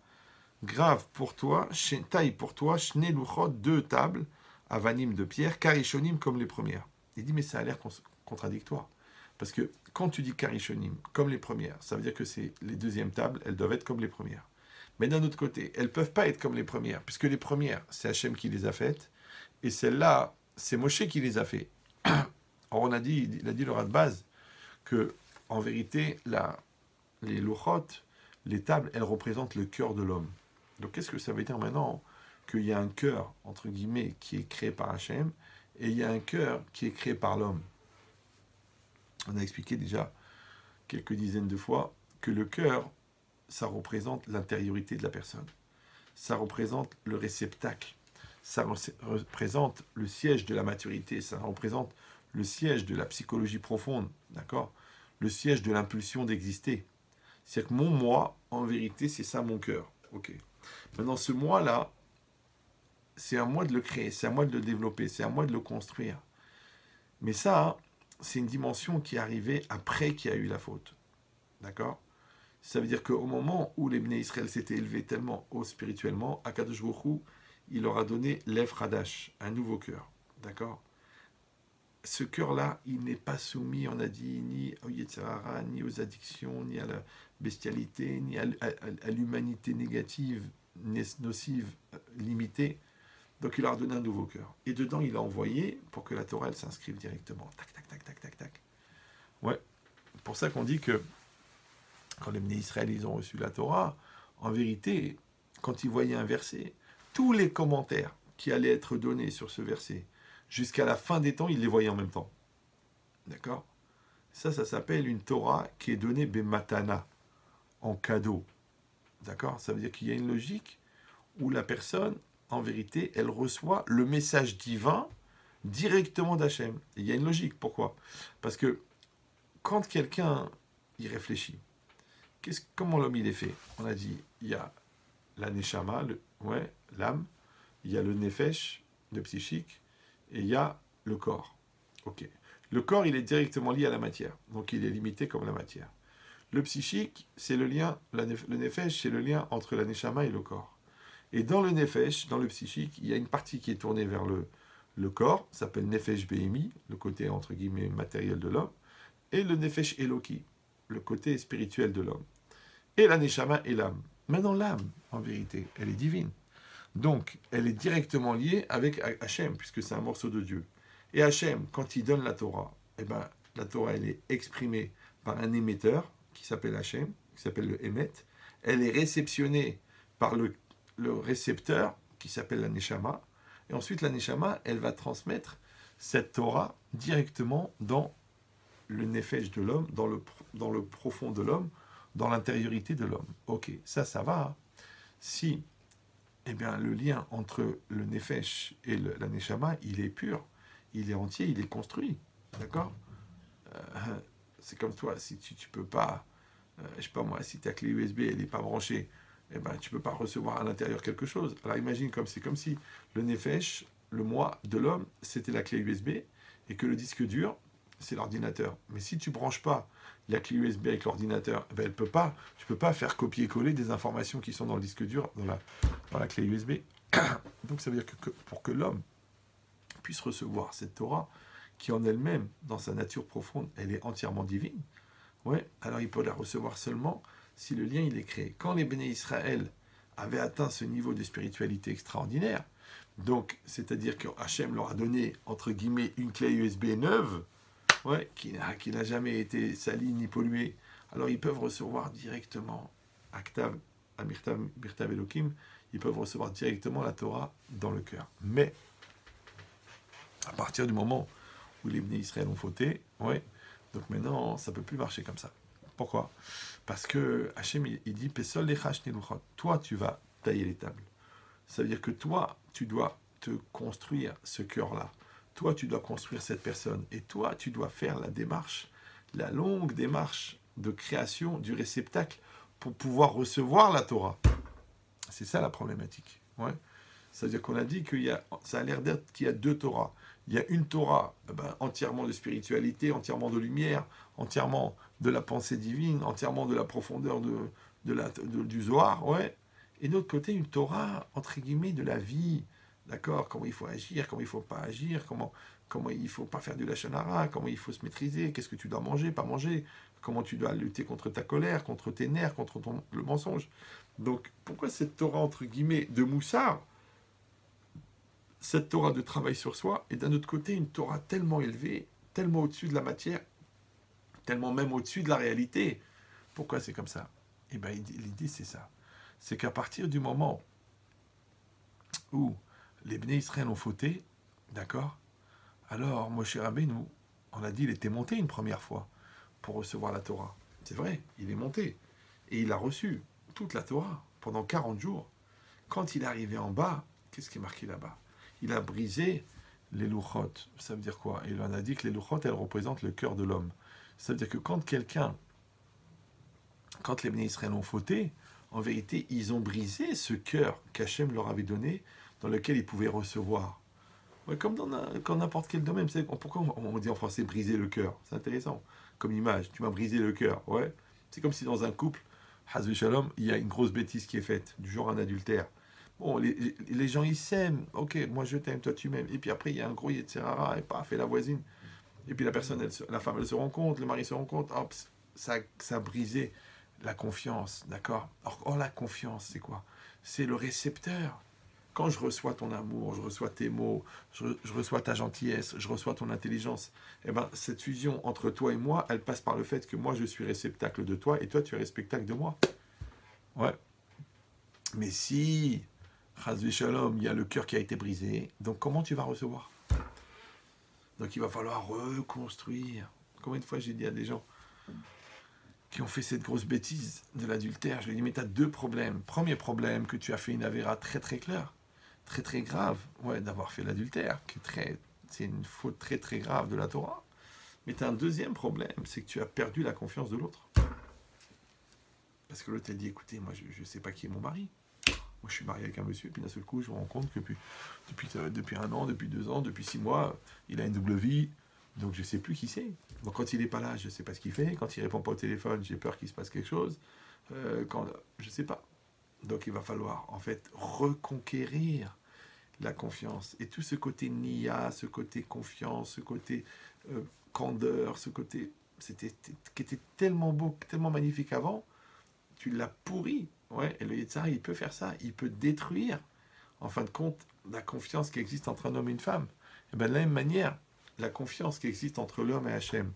grave pour toi, taille pour toi, shne luchot, 2 tables, avanim de pierre, karishonim comme les premières. Il dit, mais ça a l'air contradictoire. Parce que quand tu dis karishonim, comme les premières, ça veut dire que c'est les deuxièmes tables, elles doivent être comme les premières. Mais d'un autre côté, elles ne peuvent pas être comme les premières, puisque les premières, c'est Hachem qui les a faites, et celles-là, c'est Moshe qui les a fait. Alors il a dit le rat de base, que en vérité, les luchot, les tables, elles représentent le cœur de l'homme. Donc qu'est-ce que ça veut dire maintenant? Qu'il y a un cœur, entre guillemets, qui est créé par Hachem, et il y a un cœur qui est créé par l'homme. On a expliqué déjà quelques dizaines de fois que le cœur, ça représente l'intériorité de la personne. Ça représente le réceptacle. Ça représente le siège de la maturité. Ça représente le siège de la psychologie profonde. D'accord? Le siège de l'impulsion d'exister. C'est-à-dire que mon moi, en vérité, c'est ça mon cœur. Ok. Maintenant, ce moi-là, c'est à moi de le créer, c'est à moi de le développer, c'est à moi de le construire. Mais ça, c'est une dimension qui est arrivée après qu'il y a eu la faute. D'accord? Ça veut dire qu'au moment où les Bnei Israël s'étaient élevés tellement haut spirituellement, Akadosh Baruch Hu, il leur a donné l'Ev Hadash, un nouveau cœur. D'accord? Ce cœur-là, il n'est pas soumis, on a dit, ni au Yetzirah, ni aux addictions, ni à la bestialité, ni à l'humanité négative, nocive, limitée. Donc il leur a donné un nouveau cœur. Et dedans, il a envoyé pour que la Torah, elle s'inscrive directement. Tac, tac, tac, tac, tac, tac. Ouais. C'est pour ça qu'on dit que quand les Bnei Israël, ils ont reçu la Torah, en vérité, quand ils voyaient un verset, tous les commentaires qui allaient être donnés sur ce verset, jusqu'à la fin des temps, ils les voyaient en même temps. D'accord? Ça s'appelle une Torah qui est donnée bematana, en cadeau. D'accord? Ça veut dire qu'il y a une logique où la personne, en vérité, elle reçoit le message divin directement d'Hachem. Il y a une logique. Pourquoi? Parce que quand quelqu'un y réfléchit, comment l'homme il est fait? On a dit, il y a la neshama, l'âme, il y a le nefesh, le psychique, et il y a le corps. Ok. Le corps, il est directement lié à la matière, donc il est limité comme la matière. Le psychique, c'est le lien, le nefesh, c'est le lien entre la neshama et le corps. Et dans le nefesh, dans le psychique, il y a une partie qui est tournée vers le corps, ça s'appelle nefesh behemi, le côté entre guillemets matériel de l'homme, et le nefesh eloki, le côté spirituel de l'homme. Et la neshama et l'âme. Maintenant, l'âme, en vérité, elle est divine. Donc, elle est directement liée avec Hachem, puisque c'est un morceau de Dieu. Et Hachem, quand il donne la Torah, eh ben, la Torah, elle est exprimée par un émetteur, qui s'appelle Hachem, qui s'appelle le Emet. Elle est réceptionnée par le récepteur, qui s'appelle la Neshama. Et ensuite, la Neshama, elle va transmettre cette Torah directement dans le Nefesh de l'homme, dans le profond de l'homme, dans l'intériorité de l'homme. Ok, ça va. Hein. Si eh bien, le lien entre le Nefesh et la Neshama, il est pur, il est entier, il est construit. D'accord? C'est comme toi, si tu peux pas, je sais pas moi, si ta clé USB, elle n'est pas branchée, eh ben, tu peux pas recevoir à l'intérieur quelque chose. Alors imagine c'est comme si le Nefesh, le moi de l'homme, c'était la clé USB, et que le disque dur, c'est l'ordinateur. Mais si tu branches pas la clé USB avec l'ordinateur, eh ben, tu peux pas faire copier-coller des informations qui sont dans le disque dur, dans la clé USB. Donc ça veut dire que pour que l'homme puisse recevoir cette Torah, qui en elle-même, dans sa nature profonde, elle est entièrement divine, ouais, alors il peut la recevoir seulement si le lien il est créé. Quand les Béné Israël avaient atteint ce niveau de spiritualité extraordinaire, donc c'est-à-dire que Hachem leur a donné, entre guillemets, une clé USB neuve, ouais, qui n'a jamais été salie ni polluée, alors ils peuvent recevoir directement Aktav, Amirtav, Birtav Elohim, ils peuvent recevoir directement la Torah dans le cœur. Mais, à partir du moment où les Bnei Israël ont fauté, ouais, donc maintenant, ça ne peut plus marcher comme ça. Pourquoi? Parce que Hachem, il dit, Pesol lechash neluchot. Toi, tu vas tailler les tables. Ça veut dire que toi, tu dois te construire ce cœur-là. Toi, tu dois construire cette personne. Et toi, tu dois faire la démarche, la longue démarche de création du réceptacle pour pouvoir recevoir la Torah. C'est ça la problématique. Ouais. C'est-à-dire qu'on a dit ça a l'air d'être qu'il y a 2 Torahs. Il y a une Torah entièrement de spiritualité, entièrement de lumière, entièrement de la pensée divine, entièrement de la profondeur du Zohar, ouais. Et de l'autre côté, une Torah, entre guillemets, de la vie. D'accord? Comment il faut agir, comment il ne faut pas agir, comment il ne faut pas faire du lachon hara, comment il faut se maîtriser, qu'est-ce que tu dois manger, pas manger, comment tu dois lutter contre ta colère, contre tes nerfs, contre le mensonge. Donc, pourquoi cette Torah, entre guillemets, de moussard, cette Torah de travail sur soi, et d'un autre côté, une Torah tellement élevée, tellement au-dessus de la matière, tellement même au-dessus de la réalité. Pourquoi c'est comme ça? Eh bien, l'idée, c'est ça. C'est qu'à partir du moment où les Bnei Israël ont fauté, d'accord? Alors, Moshe Rabbeinu, on a dit, il était monté une première fois pour recevoir la Torah. C'est vrai, il est monté. Et il a reçu toute la Torah pendant 40 jours. Quand il est arrivé en bas, qu'est-ce qui est marqué là-bas? Il a brisé les louchot. Ça veut dire quoi? Il en a dit que les louchot, elles représentent le cœur de l'homme. Ça veut dire que quand les Bnei Israël ont fauté, en vérité, ils ont brisé ce cœur qu'Hachem leur avait donné, dans lequel ils pouvaient recevoir. Ouais, comme dans n'importe quel domaine. Pourquoi on dit en français briser le cœur? C'est intéressant. Comme image, tu m'as brisé le cœur. Ouais. C'est comme si dans un couple, Hazve Shalom, il y a une grosse bêtise qui est faite, du genre un adultère. Bon, les gens ils s'aiment. Ok, moi je t'aime, toi tu m'aimes. Et puis après, il y a un gros Yetzirara, et paf, et la voisine. Et puis la personne, la femme, elle se rend compte, le mari se rend compte. Hop, ça a brisé la confiance. D'accord? Or, la confiance, c'est quoi? C'est le récepteur. Quand je reçois ton amour, je reçois tes mots, je reçois ta gentillesse, je reçois ton intelligence, eh ben, cette fusion entre toi et moi, elle passe par le fait que moi, je suis réceptacle de toi et toi, tu es réceptacle de moi. Ouais. Mais si, Chas Shalom, il y a le cœur qui a été brisé, donc comment tu vas recevoir? Donc il va falloir reconstruire. Combien de fois j'ai dit à des gens qui ont fait cette grosse bêtise de l'adultère, je lui ai dit, mais tu as deux problèmes. Premier problème, que tu as fait une avéra très très claire, très très grave, ouais, d'avoir fait l'adultère, c'est une faute très très grave de la Torah. Mais tu as un deuxième problème, c'est que tu as perdu la confiance de l'autre. Parce que l'autre t'a dit, écoutez, moi je ne sais pas qui est mon mari. Moi je suis marié avec un monsieur, et puis d'un seul coup je me rends compte que depuis 1 an, depuis 2 ans, depuis 6 mois, il a une double vie, donc je ne sais plus qui c'est. Donc quand il n'est pas là, je ne sais pas ce qu'il fait. Quand il ne répond pas au téléphone, j'ai peur qu'il se passe quelque chose. Je ne sais pas. Donc il va falloir en fait reconquérir la confiance. Et tout ce côté nia, ce côté confiance, ce côté candeur, ce côté qui était tellement beau, tellement magnifique avant, tu l'as pourri. Ouais, et le Yetzirah, il peut faire ça. Il peut détruire, en fin de compte, la confiance qui existe entre un homme et une femme. Et bien de la même manière, la confiance qui existe entre l'homme et Hachem.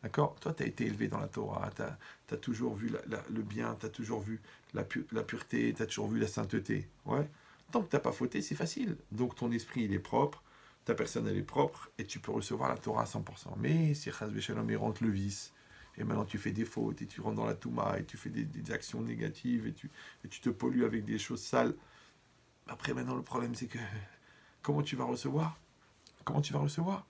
D'accord? Toi, tu as été élevé dans la Torah, tu as toujours vu le bien, tu as toujours vu la pureté, tu as toujours vu la sainteté. Ouais. Tant que tu n'as pas fauté, c'est facile. Donc ton esprit, il est propre, ta personne, elle est propre, et tu peux recevoir la Torah à 100%. Mais si Chas V'Shalom, il rentre le vice, et maintenant tu fais des fautes, et tu rentres dans la Touma, et tu fais des actions négatives, et tu te pollues avec des choses sales, après maintenant le problème c'est que, comment tu vas recevoir? Comment tu vas recevoir?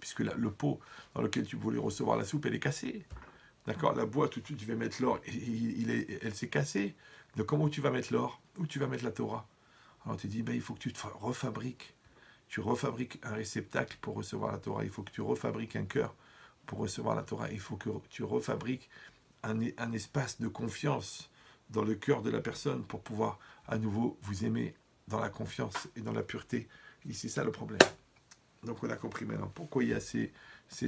Puisque le pot dans lequel tu voulais recevoir la soupe, elle est cassée. D'accord? La boîte où tu devais mettre l'or, elle s'est cassée. Donc comment tu vas mettre l'or? Où tu vas mettre la Torah? Alors tu dis, ben, il faut que tu te refabriques. Tu refabriques un réceptacle pour recevoir la Torah. Il faut que tu refabriques un cœur pour recevoir la Torah. Il faut que tu refabriques un espace de confiance dans le cœur de la personne pour pouvoir à nouveau vous aimer dans la confiance et dans la pureté. Et c'est ça le problème. Donc on a compris maintenant pourquoi il y a ces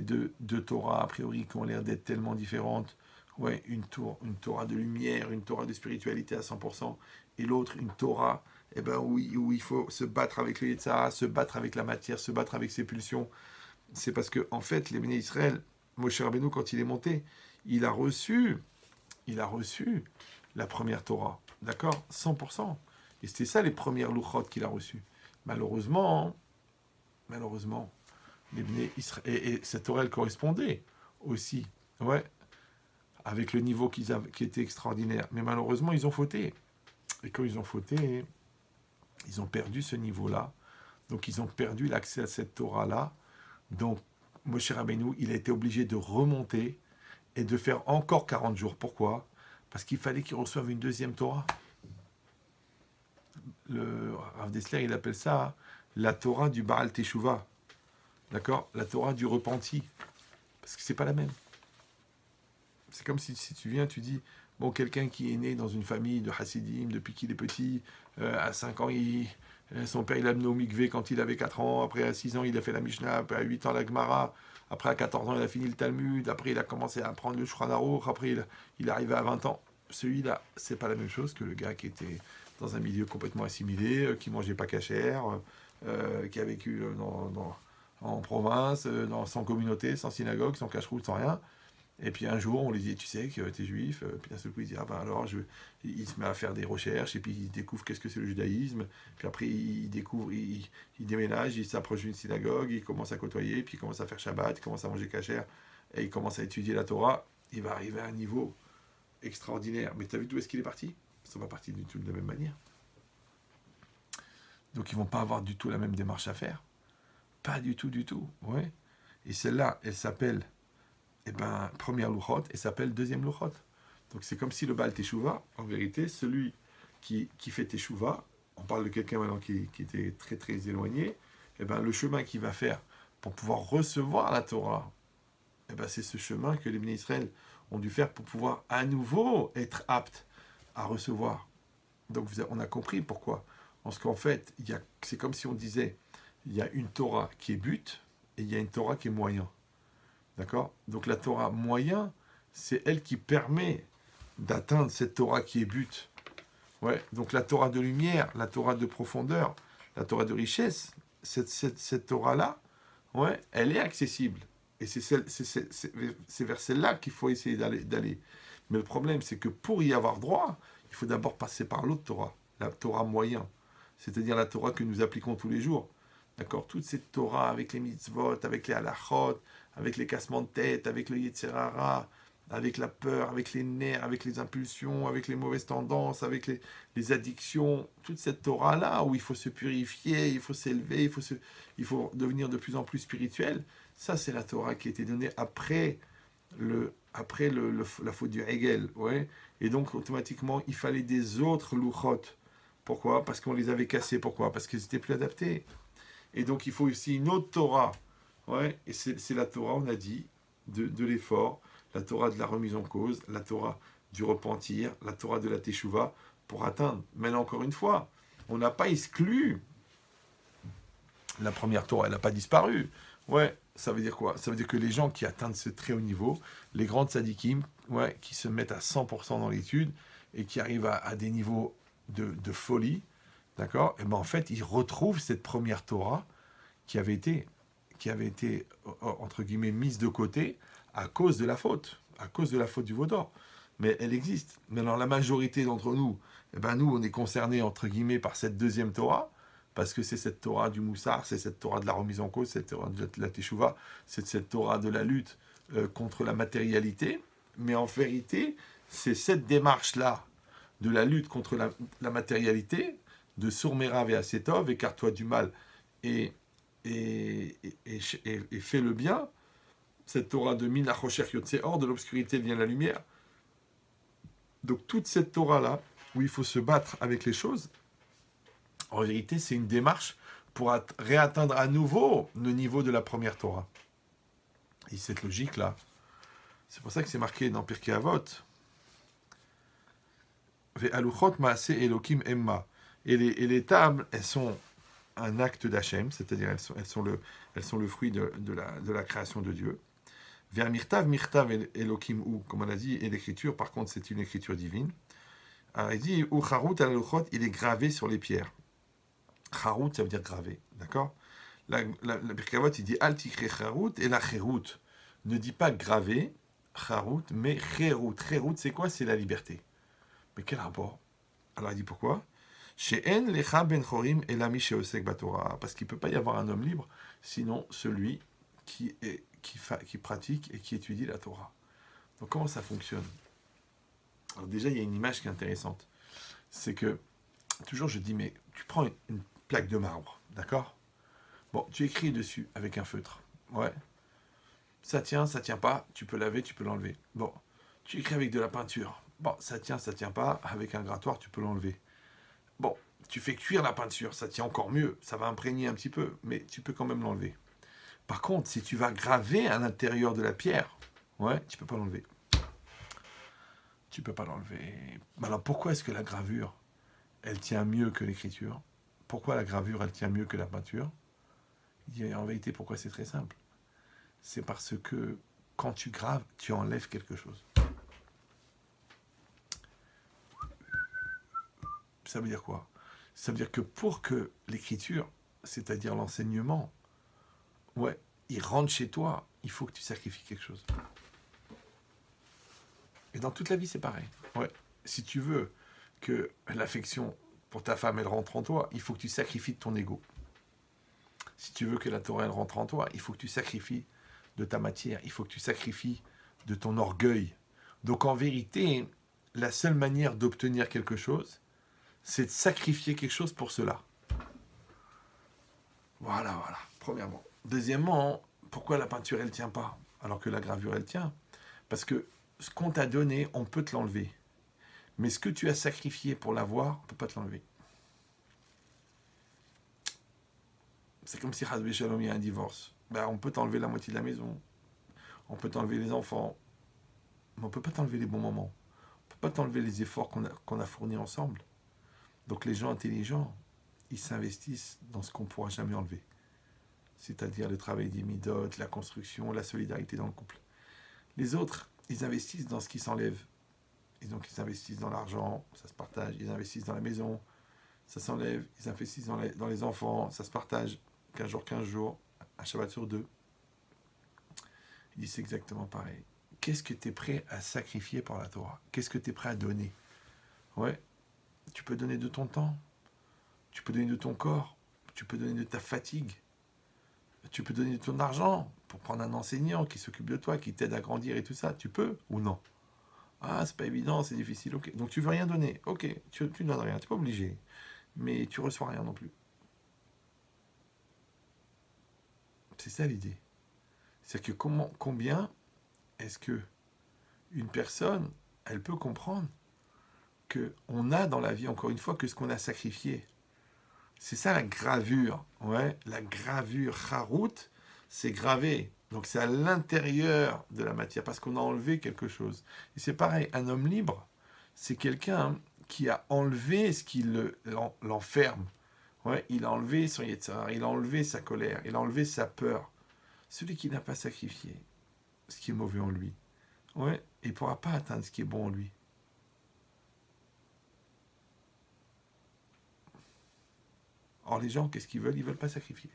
deux Torahs a priori qui ont l'air d'être tellement différentes. Ouais, une Torah de lumière, une Torah de spiritualité à 100%, et l'autre une Torah où il faut se battre avec le Yetzirah, se battre avec la matière, se battre avec ses pulsions. C'est parce que en fait, les Béné Israël, Moshe Rabbeinu, quand il est monté, il a reçu la première Torah, d'accord, 100%. Et c'était ça les premières louchot qu'il a reçues. Malheureusement, les Béné Israël, et cette Torah elle correspondait aussi, ouais, avec le niveau qui était extraordinaire. Mais malheureusement, ils ont fauté. Et quand ils ont fauté, ils ont perdu ce niveau-là. Donc ils ont perdu l'accès à cette Torah-là. Donc Moshe Rabbeinu, il a été obligé de remonter et de faire encore 40 jours. Pourquoi? Parce qu'il fallait qu'il reçoive une deuxième Torah. Le Rav Dessler, il appelle ça la Torah du Baal Teshuvah. D'accord? La Torah du repenti. Parce que c'est pas la même. C'est comme si tu viens, tu dis, Bon, quelqu'un qui est né dans une famille de Hasidim depuis qu'il est petit, à 5 ans, son père il a amené au mikvé quand il avait 4 ans, après à 6 ans il a fait la Mishnah, après à 8 ans la Gemara, après à 14 ans il a fini le Talmud, après il a commencé à apprendre le Shulchan Aruch, après il est arrivé à 20 ans. Celui-là, c'est pas la même chose que le gars qui était dans un milieu complètement assimilé, qui mangeait pas cachère, qui a vécu en province, sans communauté, sans synagogue, sans cache-route, sans rien. Et puis un jour, on lui dit, tu sais que tu es juif. Puis d'un seul coup, il dit, ah ben alors, il se met à faire des recherches, et puis il découvre qu'est-ce que c'est le judaïsme. Puis après, il découvre, il déménage, il s'approche d'une synagogue, il commence à côtoyer, puis il commence à faire Shabbat, il commence à manger cachère, et il commence à étudier la Torah. Il va arriver à un niveau extraordinaire. Mais tu as vu d'où est-ce qu'il est parti? Ils ne sont pas partis du tout de la même manière. Donc ils ne vont pas avoir du tout la même démarche à faire. Pas du tout, du tout. Ouais. Et celle-là, elle s'appelle première louchot, et s'appelle deuxième louchot. Donc c'est comme si le Baal Teshuvah, en vérité, celui qui fait Teshuvah, on parle de quelqu'un maintenant qui était très très éloigné, le chemin qu'il va faire pour pouvoir recevoir la Torah, c'est ce chemin que les bénis Israël ont dû faire pour pouvoir à nouveau être aptes à recevoir. Donc on a compris pourquoi. Parce qu'en fait, c'est comme si on disait, il y a une Torah qui est but, et il y a une Torah qui est moyen. D'accord? Donc la Torah moyen, c'est elle qui permet d'atteindre cette Torah qui est but. Ouais. Donc la Torah de lumière, la Torah de profondeur, la Torah de richesse, cette Torah-là, ouais, elle est accessible. Et c'est vers celle-là qu'il faut essayer d'aller. Mais le problème, c'est que pour y avoir droit, il faut d'abord passer par l'autre Torah, la Torah moyen, c'est-à-dire la Torah que nous appliquons tous les jours. D'accord? Toute cette Torah avec les mitzvot, avec les halachot, avec les cassements de tête, avec le Yetzer Hara, avec la peur, avec les nerfs, avec les impulsions, avec les mauvaises tendances, avec les addictions, toute cette Torah-là où il faut se purifier, il faut s'élever, il faut devenir de plus en plus spirituel, ça c'est la Torah qui a été donnée après la faute du Hegel. Ouais. Et donc automatiquement il fallait des autres louchot. Pourquoi? Parce qu'on les avait cassés. Pourquoi? Parce qu'ils n'étaient plus adaptés. Et donc il faut aussi une autre Torah. Ouais, et c'est la Torah, on a dit, de l'effort, la Torah de la remise en cause, la Torah du repentir, la Torah de la Teshuvah, pour atteindre. Mais là, encore une fois, on n'a pas exclu la première Torah, elle n'a pas disparu. Ouais, ça veut dire quoi? Ça veut dire que les gens qui atteignent ce très haut niveau, les grands tzadikim, ouais, qui se mettent à 100% dans l'étude et qui arrivent à des niveaux de folie, d'accord? Et en fait, ils retrouvent cette première Torah qui avait été entre guillemets mise de côté à cause de la faute du veau d'or. Mais elle existe. Mais alors la majorité d'entre nous, nous on est concernés entre guillemets par cette deuxième Torah, parce que c'est cette Torah du Moussar, c'est cette Torah de la remise en cause, cette Torah de la Teshuvah, c'est cette Torah de la lutte contre la matérialité. Mais en vérité, c'est cette démarche-là de la lutte contre la matérialité, de Sourmera ve Asetov, écarte-toi du mal et fais le bien, cette Torah de Min HaChosher Yotze Or, de l'obscurité vient la lumière. Donc toute cette Torah-là, où il faut se battre avec les choses, en vérité, c'est une démarche pour réatteindre à nouveau le niveau de la première Torah. Et cette logique-là, c'est pour ça que c'est marqué dans Pirkei Avot, Ve'aluchot ma'ase Elokim emma. Et les tables, elles sont un acte d'Hachem, c'est-à-dire elles sont le fruit de la création de Dieu. Vers Mirtav Elokim ou, comme on a dit, et l'écriture, par contre, c'est une écriture divine. Alors il dit, ou Charut al il est gravé sur les pierres. Charut, ça veut dire gravé, d'accord? La Pirkei Avot, il dit, Al tikre Charut et la Cherut. Ne dit pas gravé, Charut, mais Cherut. Cherut, c'est quoi? C'est la liberté. Mais quel rapport? Alors il dit pourquoi? Parce qu'il ne peut pas y avoir un homme libre, sinon celui qui pratique et qui étudie la Torah. Donc comment ça fonctionne? Alors déjà, il y a une image qui est intéressante. C'est que, toujours je dis, mais tu prends une plaque de marbre, d'accord? Bon, tu écris dessus avec un feutre. Ouais. Ça tient pas, tu peux laver, tu peux l'enlever. Bon, tu écris avec de la peinture. Bon, ça tient pas, avec un grattoir, tu peux l'enlever. Bon, tu fais cuire la peinture, ça tient encore mieux, ça va imprégner un petit peu, mais tu peux quand même l'enlever. Par contre, si tu vas graver à l'intérieur de la pierre, ouais, tu peux pas l'enlever. Tu peux pas l'enlever. Alors pourquoi est-ce que la gravure, elle tient mieux que l'écriture? Pourquoi la gravure, elle tient mieux que la peinture? En vérité, pourquoi? C'est très simple. C'est parce que quand tu graves, tu enlèves quelque chose. Ça veut dire quoi? Ça veut dire que pour que l'écriture, c'est-à-dire l'enseignement, ouais, il rentre chez toi, il faut que tu sacrifies quelque chose. Et dans toute la vie, c'est pareil. Ouais. Si tu veux que l'affection pour ta femme, elle rentre en toi, il faut que tu sacrifies de ton ego. Si tu veux que la Torah, elle rentre en toi, il faut que tu sacrifies de ta matière, il faut que tu sacrifies de ton orgueil. Donc en vérité, la seule manière d'obtenir quelque chose, c'est de sacrifier quelque chose pour cela. Voilà, premièrement. Deuxièmement, pourquoi la peinture, elle ne tient pas, alors que la gravure, elle tient? Parce que ce qu'on t'a donné, on peut te l'enlever. Mais ce que tu as sacrifié pour l'avoir, on ne peut pas te l'enlever. C'est comme si Hazbe Shalom, il y a un divorce. Ben, on peut t'enlever la moitié de la maison. On peut t'enlever les enfants. Mais on ne peut pas t'enlever les bons moments. On ne peut pas t'enlever les efforts qu'on a fournis ensemble. Donc les gens intelligents, ils s'investissent dans ce qu'on ne pourra jamais enlever. C'est-à-dire le travail des midot, la construction, la solidarité dans le couple. Les autres, ils investissent dans ce qui s'enlève. Et donc ils investissent dans l'argent, ça se partage. Ils investissent dans la maison, ça s'enlève. Ils investissent dans les enfants, ça se partage. 15 jours, un Shabbat sur 2. Il dit c'est exactement pareil. Qu'est-ce que tu es prêt à sacrifier pour la Torah? Qu'est-ce que tu es prêt à donner? Ouais, tu peux donner de ton temps, tu peux donner de ton corps, tu peux donner de ta fatigue, tu peux donner de ton argent pour prendre un enseignant qui s'occupe de toi, qui t'aide à grandir et tout ça. Tu peux ou non? Ah, c'est pas évident, c'est difficile, ok. Donc tu veux rien donner, ok, tu ne donnes rien, tu n'es pas obligé. Mais tu reçois rien non plus. C'est ça l'idée. C'est que combien est-ce que une personne, elle peut comprendre qu'on a dans la vie, encore une fois, que ce qu'on a sacrifié. C'est ça la gravure. Ouais, la gravure, charout, c'est gravé. Donc c'est à l'intérieur de la matière, parce qu'on a enlevé quelque chose. Et c'est pareil, un homme libre, c'est quelqu'un qui a enlevé ce qui l'enferme. Ouais, il a enlevé son yetzer, il a enlevé sa colère, il a enlevé sa peur. Celui qui n'a pas sacrifié ce qui est mauvais en lui, ouais, il ne pourra pas atteindre ce qui est bon en lui. Or, les gens, qu'est-ce qu'ils veulent? Ils ne veulent pas sacrifier.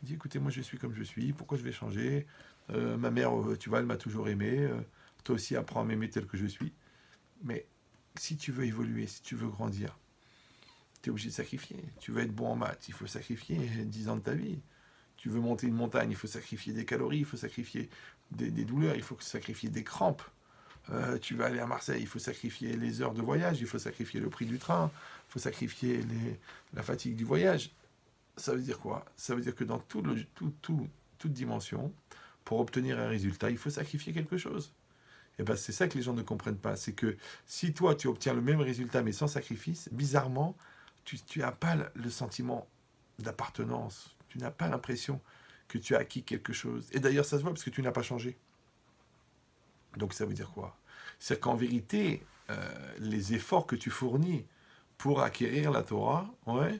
Il dit, écoutez, moi je suis comme je suis, pourquoi je vais changer? Ma mère, tu vois, elle m'a toujours aimé, toi aussi apprends à m'aimer tel que je suis. Mais si tu veux évoluer, si tu veux grandir, tu es obligé de sacrifier. Tu veux être bon en maths, il faut sacrifier 10 ans de ta vie. Tu veux monter une montagne, il faut sacrifier des calories, il faut sacrifier des douleurs, il faut sacrifier des crampes. Tu vas aller à Marseille, il faut sacrifier les heures de voyage, il faut sacrifier le prix du train, il faut sacrifier la fatigue du voyage. Ça veut dire quoi? Ça veut dire que dans toute dimension, pour obtenir un résultat, il faut sacrifier quelque chose. Et ben c'est ça que les gens ne comprennent pas. C'est que si toi, tu obtiens le même résultat, mais sans sacrifice, bizarrement, tu n'as pas le sentiment d'appartenance. Tu n'as pas l'impression que tu as acquis quelque chose. Et d'ailleurs, ça se voit parce que tu n'as pas changé. Donc ça veut dire quoi? C'est qu'en vérité, les efforts que tu fournis pour acquérir la Torah, ouais,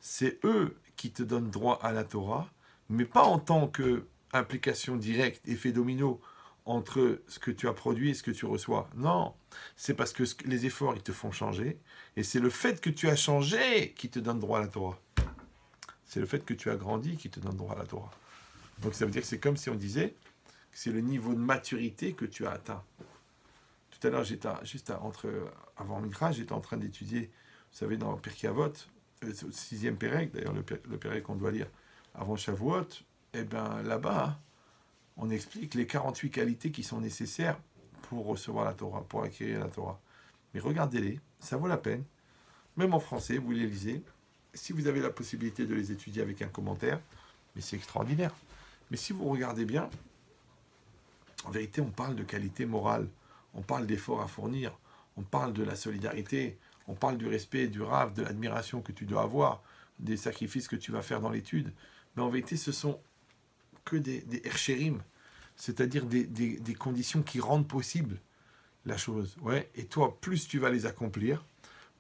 c'est eux qui te donnent droit à la Torah, mais pas en tant qu'implication directe, effet domino, entre ce que tu as produit et ce que tu reçois. Non, c'est parce que les efforts, ils te font changer, et c'est le fait que tu as changé qui te donne droit à la Torah. C'est le fait que tu as grandi qui te donne droit à la Torah. Donc ça veut dire que c'est comme si on disait que c'est le niveau de maturité que tu as atteint. Tout à l'heure, avant Mikra, j'étais en train d'étudier, vous savez, dans Pirkei Avot, le 6e Pérec, d'ailleurs le Pérec qu'on doit lire avant Shavuot, et bien là-bas, on explique les 48 qualités qui sont nécessaires pour recevoir la Torah, pour acquérir la Torah. Mais regardez-les, ça vaut la peine. Même en français, vous les lisez. Si vous avez la possibilité de les étudier avec un commentaire, mais c'est extraordinaire. Mais si vous regardez bien, en vérité, on parle de qualité morale, on parle d'efforts à fournir, on parle de la solidarité, on parle du respect, du rave, de l'admiration que tu dois avoir, des sacrifices que tu vas faire dans l'étude. Mais en vérité, ce sont que des erchérim, c'est-à-dire des conditions qui rendent possible la chose. Ouais. Et toi, plus tu vas les accomplir,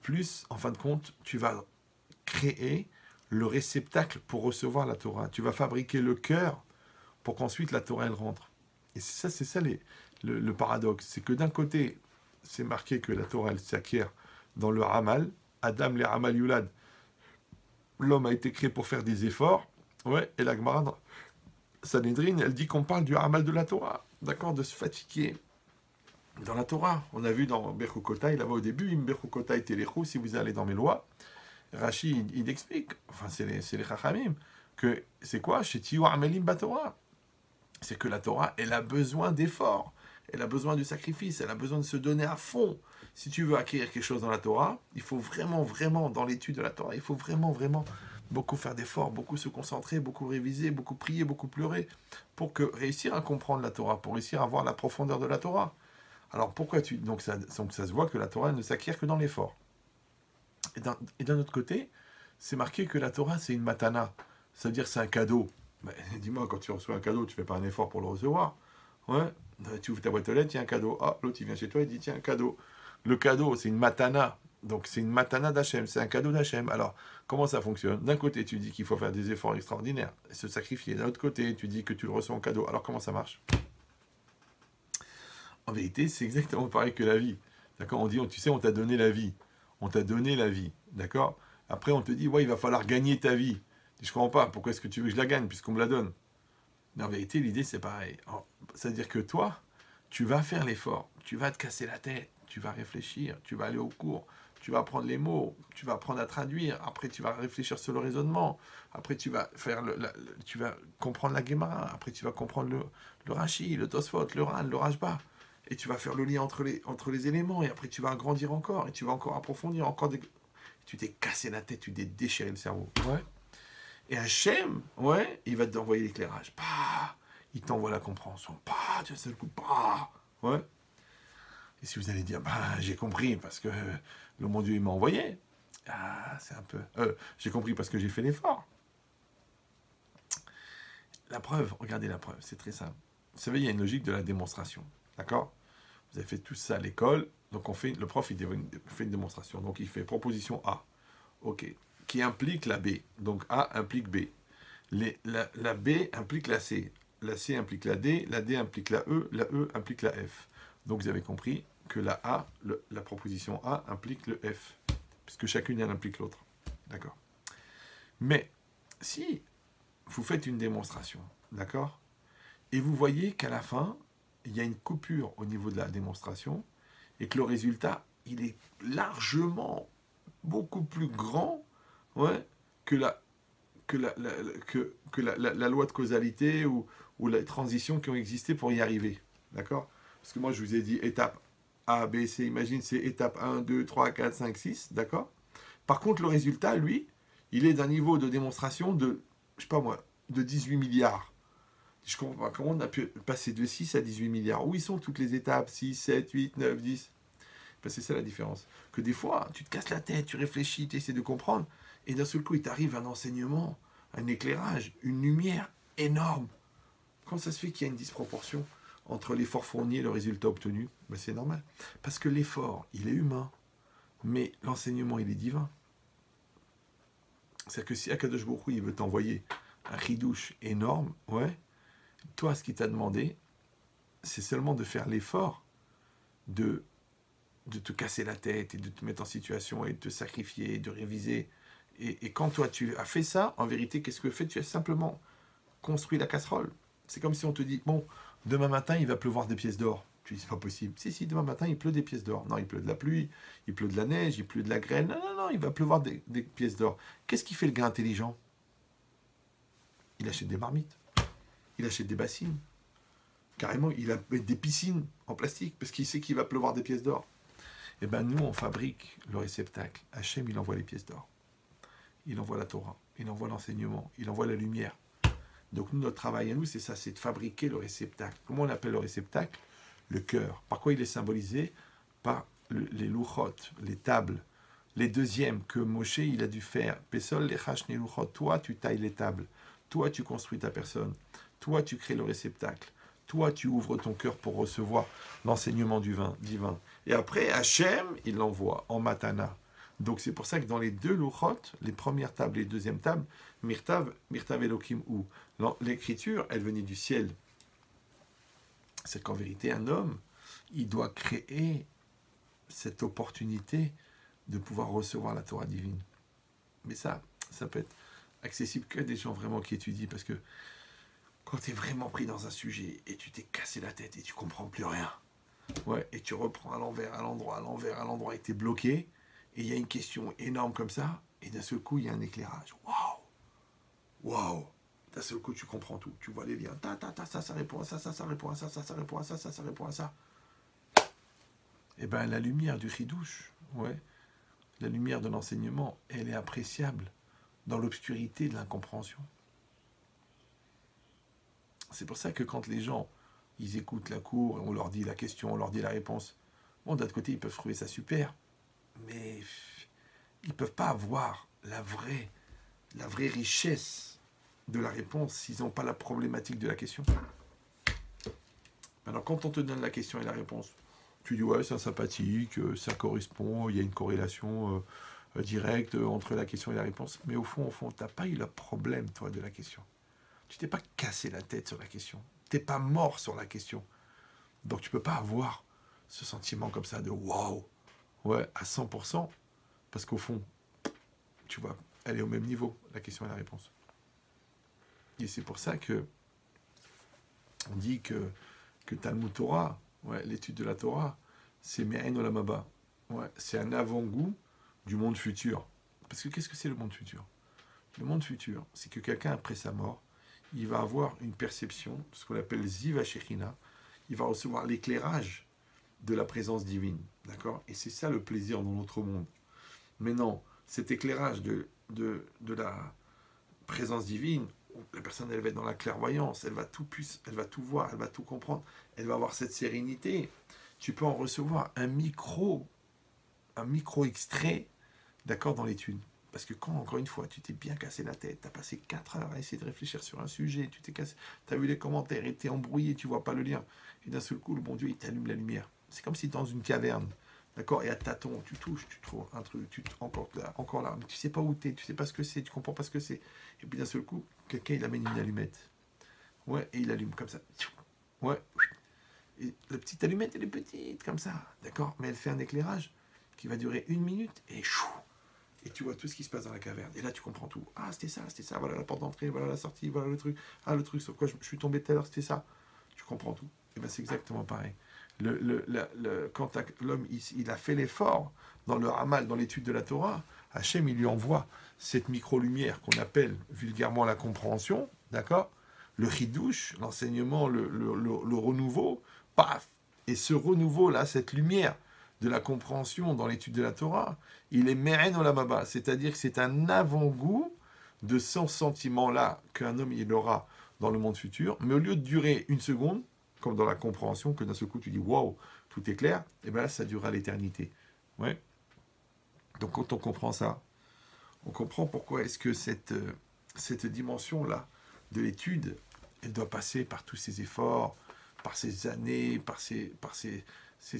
plus, en fin de compte, tu vas créer le réceptacle pour recevoir la Torah. Tu vas fabriquer le cœur pour qu'ensuite la Torah, elle rentre. Et c'est ça le paradoxe. C'est que d'un côté, c'est marqué que la Torah, elle s'acquiert dans le Hamal. Adam, les Hamal Yulad. L'homme a été créé pour faire des efforts. Ouais, et la Gemara, dans Sanhedrin, elle dit qu'on parle du Hamal de la Torah. D'accord, de se fatiguer. Dans la Torah, on a vu dans Bechukotai, là-bas au début, Im Bechukotai Telechou, si vous allez dans mes lois, Rashi, il explique, enfin c'est les Chachamim, que c'est quoi? Chez Tiyu Amelim Batorah. C'est que la Torah, elle a besoin d'efforts, elle a besoin de sacrifice, elle a besoin de se donner à fond. Si tu veux acquérir quelque chose dans la Torah, il faut vraiment, vraiment, dans l'étude de la Torah, il faut vraiment, vraiment beaucoup faire d'efforts, beaucoup se concentrer, beaucoup réviser, beaucoup prier, beaucoup pleurer, pour que réussir à comprendre la Torah, pour réussir à voir la profondeur de la Torah. Alors pourquoi donc ça se voit que la Torah ne s'acquiert que dans l'effort. Et d'un autre côté, c'est marqué que la Torah, c'est une matana. Ça veut dire c'est un cadeau. Mais, dis-moi, quand tu reçois un cadeau, tu fais pas un effort pour le recevoir. Ouais. Tu ouvres ta boîte aux lettres, il y a un cadeau. Ah, l'autre, il vient chez toi, il dit, tiens, un cadeau. Le cadeau, c'est une matana. Donc, c'est une matana d'Hachem. C'est un cadeau d'Hachem. Alors, comment ça fonctionne? D'un côté, tu dis qu'il faut faire des efforts extraordinaires et se sacrifier. D'un autre côté, tu dis que tu le reçois en cadeau. Alors, comment ça marche? En vérité, c'est exactement pareil que la vie. D'accord? On dit, tu sais, on t'a donné la vie. On t'a donné la vie. D'accord? Après, on te dit, ouais, il va falloir gagner ta vie. Je ne comprends pas. Pourquoi est-ce que tu veux que je la gagne puisqu'on me la donne? Mais en vérité, l'idée, c'est pareil. C'est-à-dire que toi, tu vas faire l'effort. Tu vas te casser la tête. Tu vas réfléchir. Tu vas aller au cours. Tu vas apprendre les mots. Tu vas apprendre à traduire. Après, tu vas réfléchir sur le raisonnement. Après, tu vas faire tu vas comprendre la Gemara. Après, tu vas comprendre le Rashi, le Tosfot, le Ran, le Rashba. Et tu vas faire le lien entre les éléments, et après tu vas agrandir encore, et tu vas encore approfondir, tu t'es cassé la tête, tu t'es déchiré le cerveau. Ouais. Et Hachem, ouais, il va t'envoyer l'éclairage. Bah, il t'envoie la compréhension. Bah, tu sais le coup, bah, ouais. Et si vous allez dire, bah, j'ai compris parce que le mon Dieu, il m'a envoyé. Ah, c'est un peu... j'ai compris parce que j'ai fait l'effort. La preuve, regardez la preuve, c'est très simple. Vous savez, il y a une logique de la démonstration. D'accord? Vous avez fait tout ça à l'école, donc le prof il fait une démonstration. Donc il fait proposition A, ok, qui implique la B. Donc A implique B. La B implique la C implique la D implique la E implique la F. Donc vous avez compris que la proposition A implique le F, puisque chacune elle implique l'autre. D'accord? Mais si vous faites une démonstration, d'accord, et vous voyez qu'à la fin, il y a une coupure au niveau de la démonstration et que le résultat, il est largement beaucoup plus grand, ouais, que la loi de causalité ou la transition qui ont existé pour y arriver. D'accord? Parce que moi, je vous ai dit étape A, B, C, imagine, c'est étape 1, 2, 3, 4, 5, 6, d'accord? Par contre, le résultat, lui, il est d'un niveau de démonstration de, je sais pas moi, de 18 milliards. Je comprends pas comment on a pu passer de 6 à 18 milliards. Où ils sont toutes les étapes? 6, 7, 8, 9, 10. Ben, c'est ça la différence. Que des fois, tu te casses la tête, tu réfléchis, tu essaies de comprendre, et d'un seul coup, il t'arrive un enseignement, un éclairage, une lumière énorme. Comment ça se fait qu'il y a une disproportion entre l'effort fourni et le résultat obtenu? Ben, c'est normal. Parce que l'effort, il est humain, mais l'enseignement, il est divin. C'est-à-dire que si Akadosh Baruch Hu, il veut t'envoyer un chidouche énorme, ouais, toi, ce qu'il t'a demandé, c'est seulement de faire l'effort de te casser la tête et de te mettre en situation et de te sacrifier, de réviser. Et quand toi, tu as fait ça, en vérité, qu'est-ce que tu fais? Tu as simplement construit la casserole. C'est comme si on te dit, bon, demain matin, il va pleuvoir des pièces d'or. Tu dis, c'est pas possible. Si, demain matin, il pleut des pièces d'or. Non, il pleut de la pluie, il pleut de la neige, il pleut de la grêle. Non, il va pleuvoir des pièces d'or. Qu'est-ce qui fait le gars intelligent? Il achète des marmites. Il achète des bassines. Carrément, il a des piscines en plastique parce qu'il sait qu'il va pleuvoir des pièces d'or. Eh bien, nous, on fabrique le réceptacle. Hachem, il envoie les pièces d'or. Il envoie la Torah. Il envoie l'enseignement. Il envoie la lumière. Donc, nous, notre travail à nous, c'est ça, c'est de fabriquer le réceptacle. Comment on appelle le réceptacle? Le cœur. Par quoi il est symbolisé? Par les louchot, les tables. Les deuxièmes que Moshe, il a dû faire. Pesol, les chachne louchot. Toi, tu tailles les tables. Toi, tu construis ta personne. Toi, tu crées le réceptacle. Toi, tu ouvres ton cœur pour recevoir l'enseignement divin. Et après, Hachem, il l'envoie en matana. Donc c'est pour ça que dans les deux louchot, les premières tables et les deuxièmes tables, Mirtav Elohim ou l'écriture, elle venait du ciel. C'est qu'en vérité, un homme, il doit créer cette opportunité de pouvoir recevoir la Torah divine. Mais ça peut être accessible que des gens vraiment qui étudient, parce que quand tu es vraiment pris dans un sujet et tu t'es cassé la tête et tu comprends plus rien, ouais, et tu reprends à l'envers, à l'endroit, et tu es bloqué, et il y a une question énorme comme ça, et d'un seul coup, il y a un éclairage. Waouh. D'un seul coup, tu comprends tout. Tu vois les liens. Ça répond à ça, ça répond à ça, ça répond à ça, ça répond à ça. Eh bien, la lumière du chidouche, ouais, la lumière de l'enseignement, elle est appréciable dans l'obscurité de l'incompréhension. C'est pour ça que quand les gens, ils écoutent la cour, on leur dit la question, on leur dit la réponse, bon, d'un autre côté, ils peuvent trouver ça super, mais ils ne peuvent pas avoir la vraie richesse de la réponse s'ils n'ont pas la problématique de la question. Alors, quand on te donne la question et la réponse, tu dis, ouais, c'est sympathique, ça correspond, il y a une corrélation directe entre la question et la réponse, mais au fond, tu n'as pas eu le problème, toi, de la question. Tu t'es pas cassé la tête sur la question. Tu n'es pas mort sur la question. Donc, tu ne peux pas avoir ce sentiment comme ça de waouh, ouais, à 100%, parce qu'au fond, tu vois, elle est au même niveau, la question et la réponse. Et c'est pour ça que on dit que Talmud Torah, ouais, l'étude de la Torah, c'est Me'en Olam Haba. Ouais, c'est un avant-goût du monde futur. Parce que qu'est-ce que c'est le monde futur? Le monde futur, c'est que quelqu'un, après sa mort, il va avoir une perception, ce qu'on appelle Ziva Shechina, il va recevoir l'éclairage de la présence divine. D'accord? Et c'est ça le plaisir dans notre monde. Mais non, cet éclairage de la présence divine, la personne, elle va être dans la clairvoyance, elle va tout voir, elle va tout comprendre, elle va avoir cette sérénité. Tu peux en recevoir un micro extrait, d'accord, dans l'étude. Parce que quand, encore une fois, tu t'es bien cassé la tête, tu as passé 4 heures à essayer de réfléchir sur un sujet, tu as vu les commentaires, et tu es embrouillé, tu vois pas le lien. Et d'un seul coup, le bon Dieu, il t'allume la lumière. C'est comme si dans une caverne, d'accord, et à tâtons, tu touches, tu trouves un truc, encore là, mais tu sais pas où tu es, tu sais pas ce que c'est, tu comprends pas ce que c'est. Et puis d'un seul coup, quelqu'un, il amène une allumette. Ouais, et il allume comme ça. Ouais. Et la petite allumette, elle est petite, comme ça, d'accord, mais elle fait un éclairage qui va durer 1 minute, et chou. Et tu vois tout ce qui se passe dans la caverne. Et là, tu comprends tout. Ah, c'était ça. Voilà la porte d'entrée, voilà la sortie, voilà le truc. Ah, le truc sur quoi je suis tombé tout à l'heure, c'était ça. Tu comprends tout. Et bien, c'est exactement pareil. Quand l'homme, il a fait l'effort dans le Hamal, dans l'étude de la Torah, Hachem, il lui envoie cette micro-lumière qu'on appelle vulgairement la compréhension, d'accord? Le chidouche, l'enseignement, le renouveau, paf. Et ce renouveau-là, cette lumière de la compréhension dans l'étude de la Torah, il est Me'en Olam Haba, c'est-à-dire que c'est un avant-goût de ce sentiment-là qu'un homme il aura dans le monde futur, mais au lieu de durer 1 seconde, comme dans la compréhension, que d'un seul coup tu dis waouh, tout est clair, et bien là ça durera l'éternité. Ouais. Donc quand on comprend ça, on comprend pourquoi est-ce que cette dimension-là de l'étude, elle doit passer par tous ces efforts, par ces années, par ces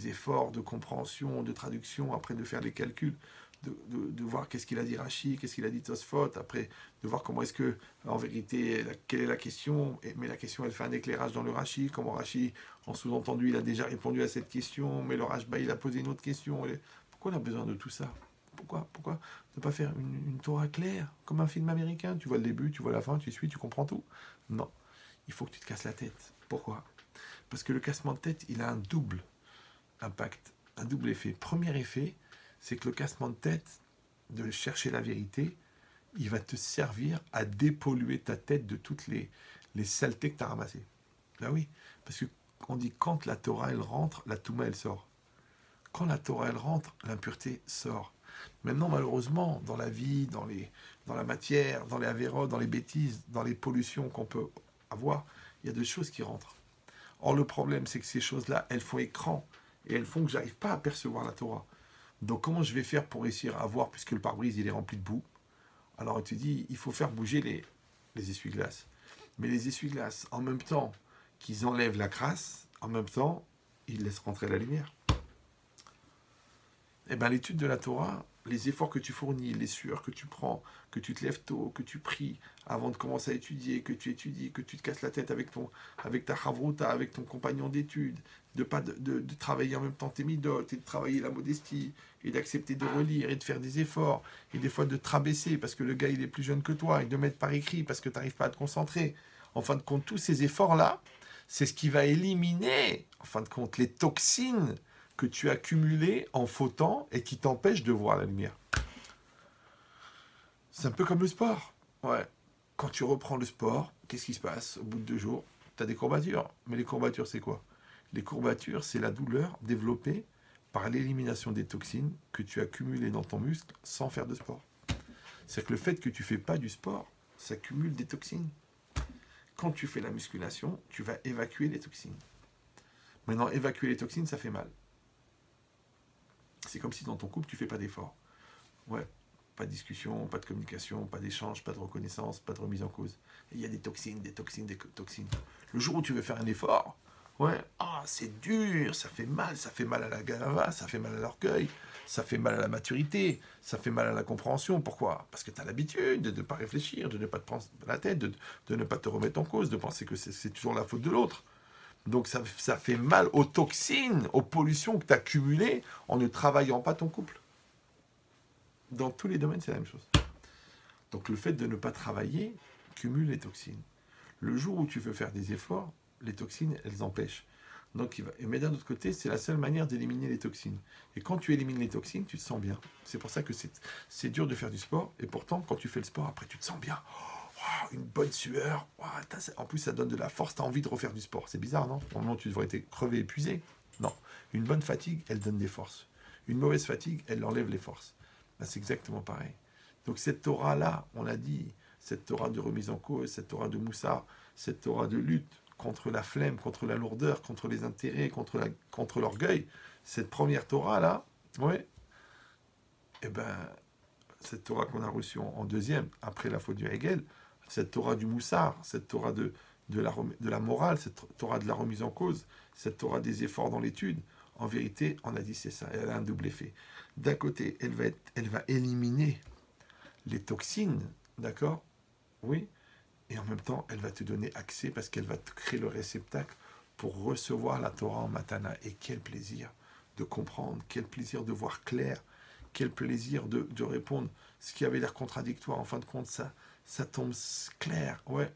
efforts de compréhension, de traduction, après de faire les calculs, de voir qu'est-ce qu'il a dit Rashi, qu'est-ce qu'il a dit Tosfot, après de voir comment est-ce que, en vérité, quelle est la question, mais la question, elle fait un éclairage dans le Rashi, comment Rashi, en sous-entendu, il a déjà répondu à cette question, mais le Rashba, il a posé une autre question. Pourquoi on a besoin de tout ça? Pourquoi ne pas faire une Torah claire, comme un film américain? Tu vois le début, tu vois la fin, tu suis, tu comprends tout. Non, il faut que tu te casses la tête. Pourquoi? Parce que le cassement de tête, il a un double impact, un double effet. Premier effet, c'est que le cassement de tête, de chercher la vérité, il va te servir à dépolluer ta tête de toutes les saletés que tu as ramassées. Ben oui, parce qu'on dit quand la Torah elle rentre, la Touma elle sort. Quand la Torah elle rentre, l'impureté sort. Maintenant, malheureusement, dans la vie, dans la matière, dans les avérotes, dans les bêtises, dans les pollutions qu'on peut avoir, il y a des choses qui rentrent. Or, le problème, c'est que ces choses-là, elles font écran et elles font que j'arrive pas à percevoir la Torah. Donc, comment je vais faire pour réussir à voir, puisque le pare-brise, il est rempli de boue? Alors, on te dit, il faut faire bouger les essuie-glaces. Mais les essuie-glaces, en même temps qu'ils enlèvent la crasse, en même temps, ils laissent rentrer la lumière. Eh bien, l'étude de la Torah, les efforts que tu fournis, les sueurs que tu prends, que tu te lèves tôt, que tu pries avant de commencer à étudier, que tu étudies, que tu te casses la tête avec ta chavruta, avec ton compagnon d'études, de travailler en même temps tes midot, et de travailler la modestie, et d'accepter de relire, et de faire des efforts, et des fois de te rabaisser parce que le gars il est plus jeune que toi, et de mettre par écrit parce que tu n'arrives pas à te concentrer. En fin de compte, tous ces efforts-là, c'est ce qui va éliminer, en fin de compte, les toxines que tu as accumulées en fautant et qui t'empêchent de voir la lumière. C'est un peu comme le sport. Ouais. Quand tu reprends le sport, qu'est-ce qui se passe? Au bout de 2 jours, tu as des courbatures. Mais les courbatures, c'est quoi? Les courbatures, c'est la douleur développée par l'élimination des toxines que tu as accumulées dans ton muscle sans faire de sport. C'est que le fait que tu ne fais pas du sport, ça cumule des toxines. Quand tu fais la musculation, tu vas évacuer les toxines. Maintenant, évacuer les toxines, ça fait mal. C'est comme si dans ton couple, tu ne fais pas d'effort. Ouais, pas de discussion, pas de communication, pas d'échange, pas de reconnaissance, pas de remise en cause. Et il y a des toxines, des toxines, des toxines. Le jour où tu veux faire un effort, ouais, c'est dur, ça fait mal à la galava, ça fait mal à l'orgueil, ça fait mal à la maturité, ça fait mal à la compréhension. Pourquoi? Parce que tu as l'habitude de ne pas réfléchir, de ne pas te prendre la tête, de ne pas te remettre en cause, de penser que c'est toujours la faute de l'autre. Donc ça fait mal aux toxines, aux pollutions que tu as cumulées en ne travaillant pas ton couple. Dans tous les domaines, c'est la même chose. Donc le fait de ne pas travailler cumule les toxines. Le jour où tu veux faire des efforts, les toxines, elles empêchent. Donc, mais d'un autre côté, c'est la seule manière d'éliminer les toxines. Et quand tu élimines les toxines, tu te sens bien. C'est pour ça que c'est dur de faire du sport. Et pourtant, quand tu fais le sport, après, tu te sens bien. Wow, une bonne sueur. Wow, en plus, ça donne de la force. Tu as envie de refaire du sport. C'est bizarre, non? Normalement, tu devrais être crevé, épuisé. Non. Une bonne fatigue, elle donne des forces. Une mauvaise fatigue, elle enlève les forces. Ben, c'est exactement pareil. Donc cette Torah-là, on l'a dit, cette Torah de remise en cause, cette Torah de Moussar, cette Torah de lutte contre la flemme, contre la lourdeur, contre les intérêts, contre l'orgueil, cette première Torah-là, ouais, eh ben, cette Torah qu'on a reçue en deuxième, après la faute du Hegel, cette Torah du Moussar, cette Torah de la morale, cette Torah de la remise en cause, cette Torah des efforts dans l'étude, en vérité, on a dit c'est ça, elle a un double effet. D'un côté, elle va éliminer les toxines, d'accord? Oui. Et en même temps, elle va te donner accès parce qu'elle va te créer le réceptacle pour recevoir la Torah en matana. Et quel plaisir de comprendre, quel plaisir de voir clair, quel plaisir de répondre. Ce qui avait l'air contradictoire, en fin de compte, ça tombe clair. Ouais.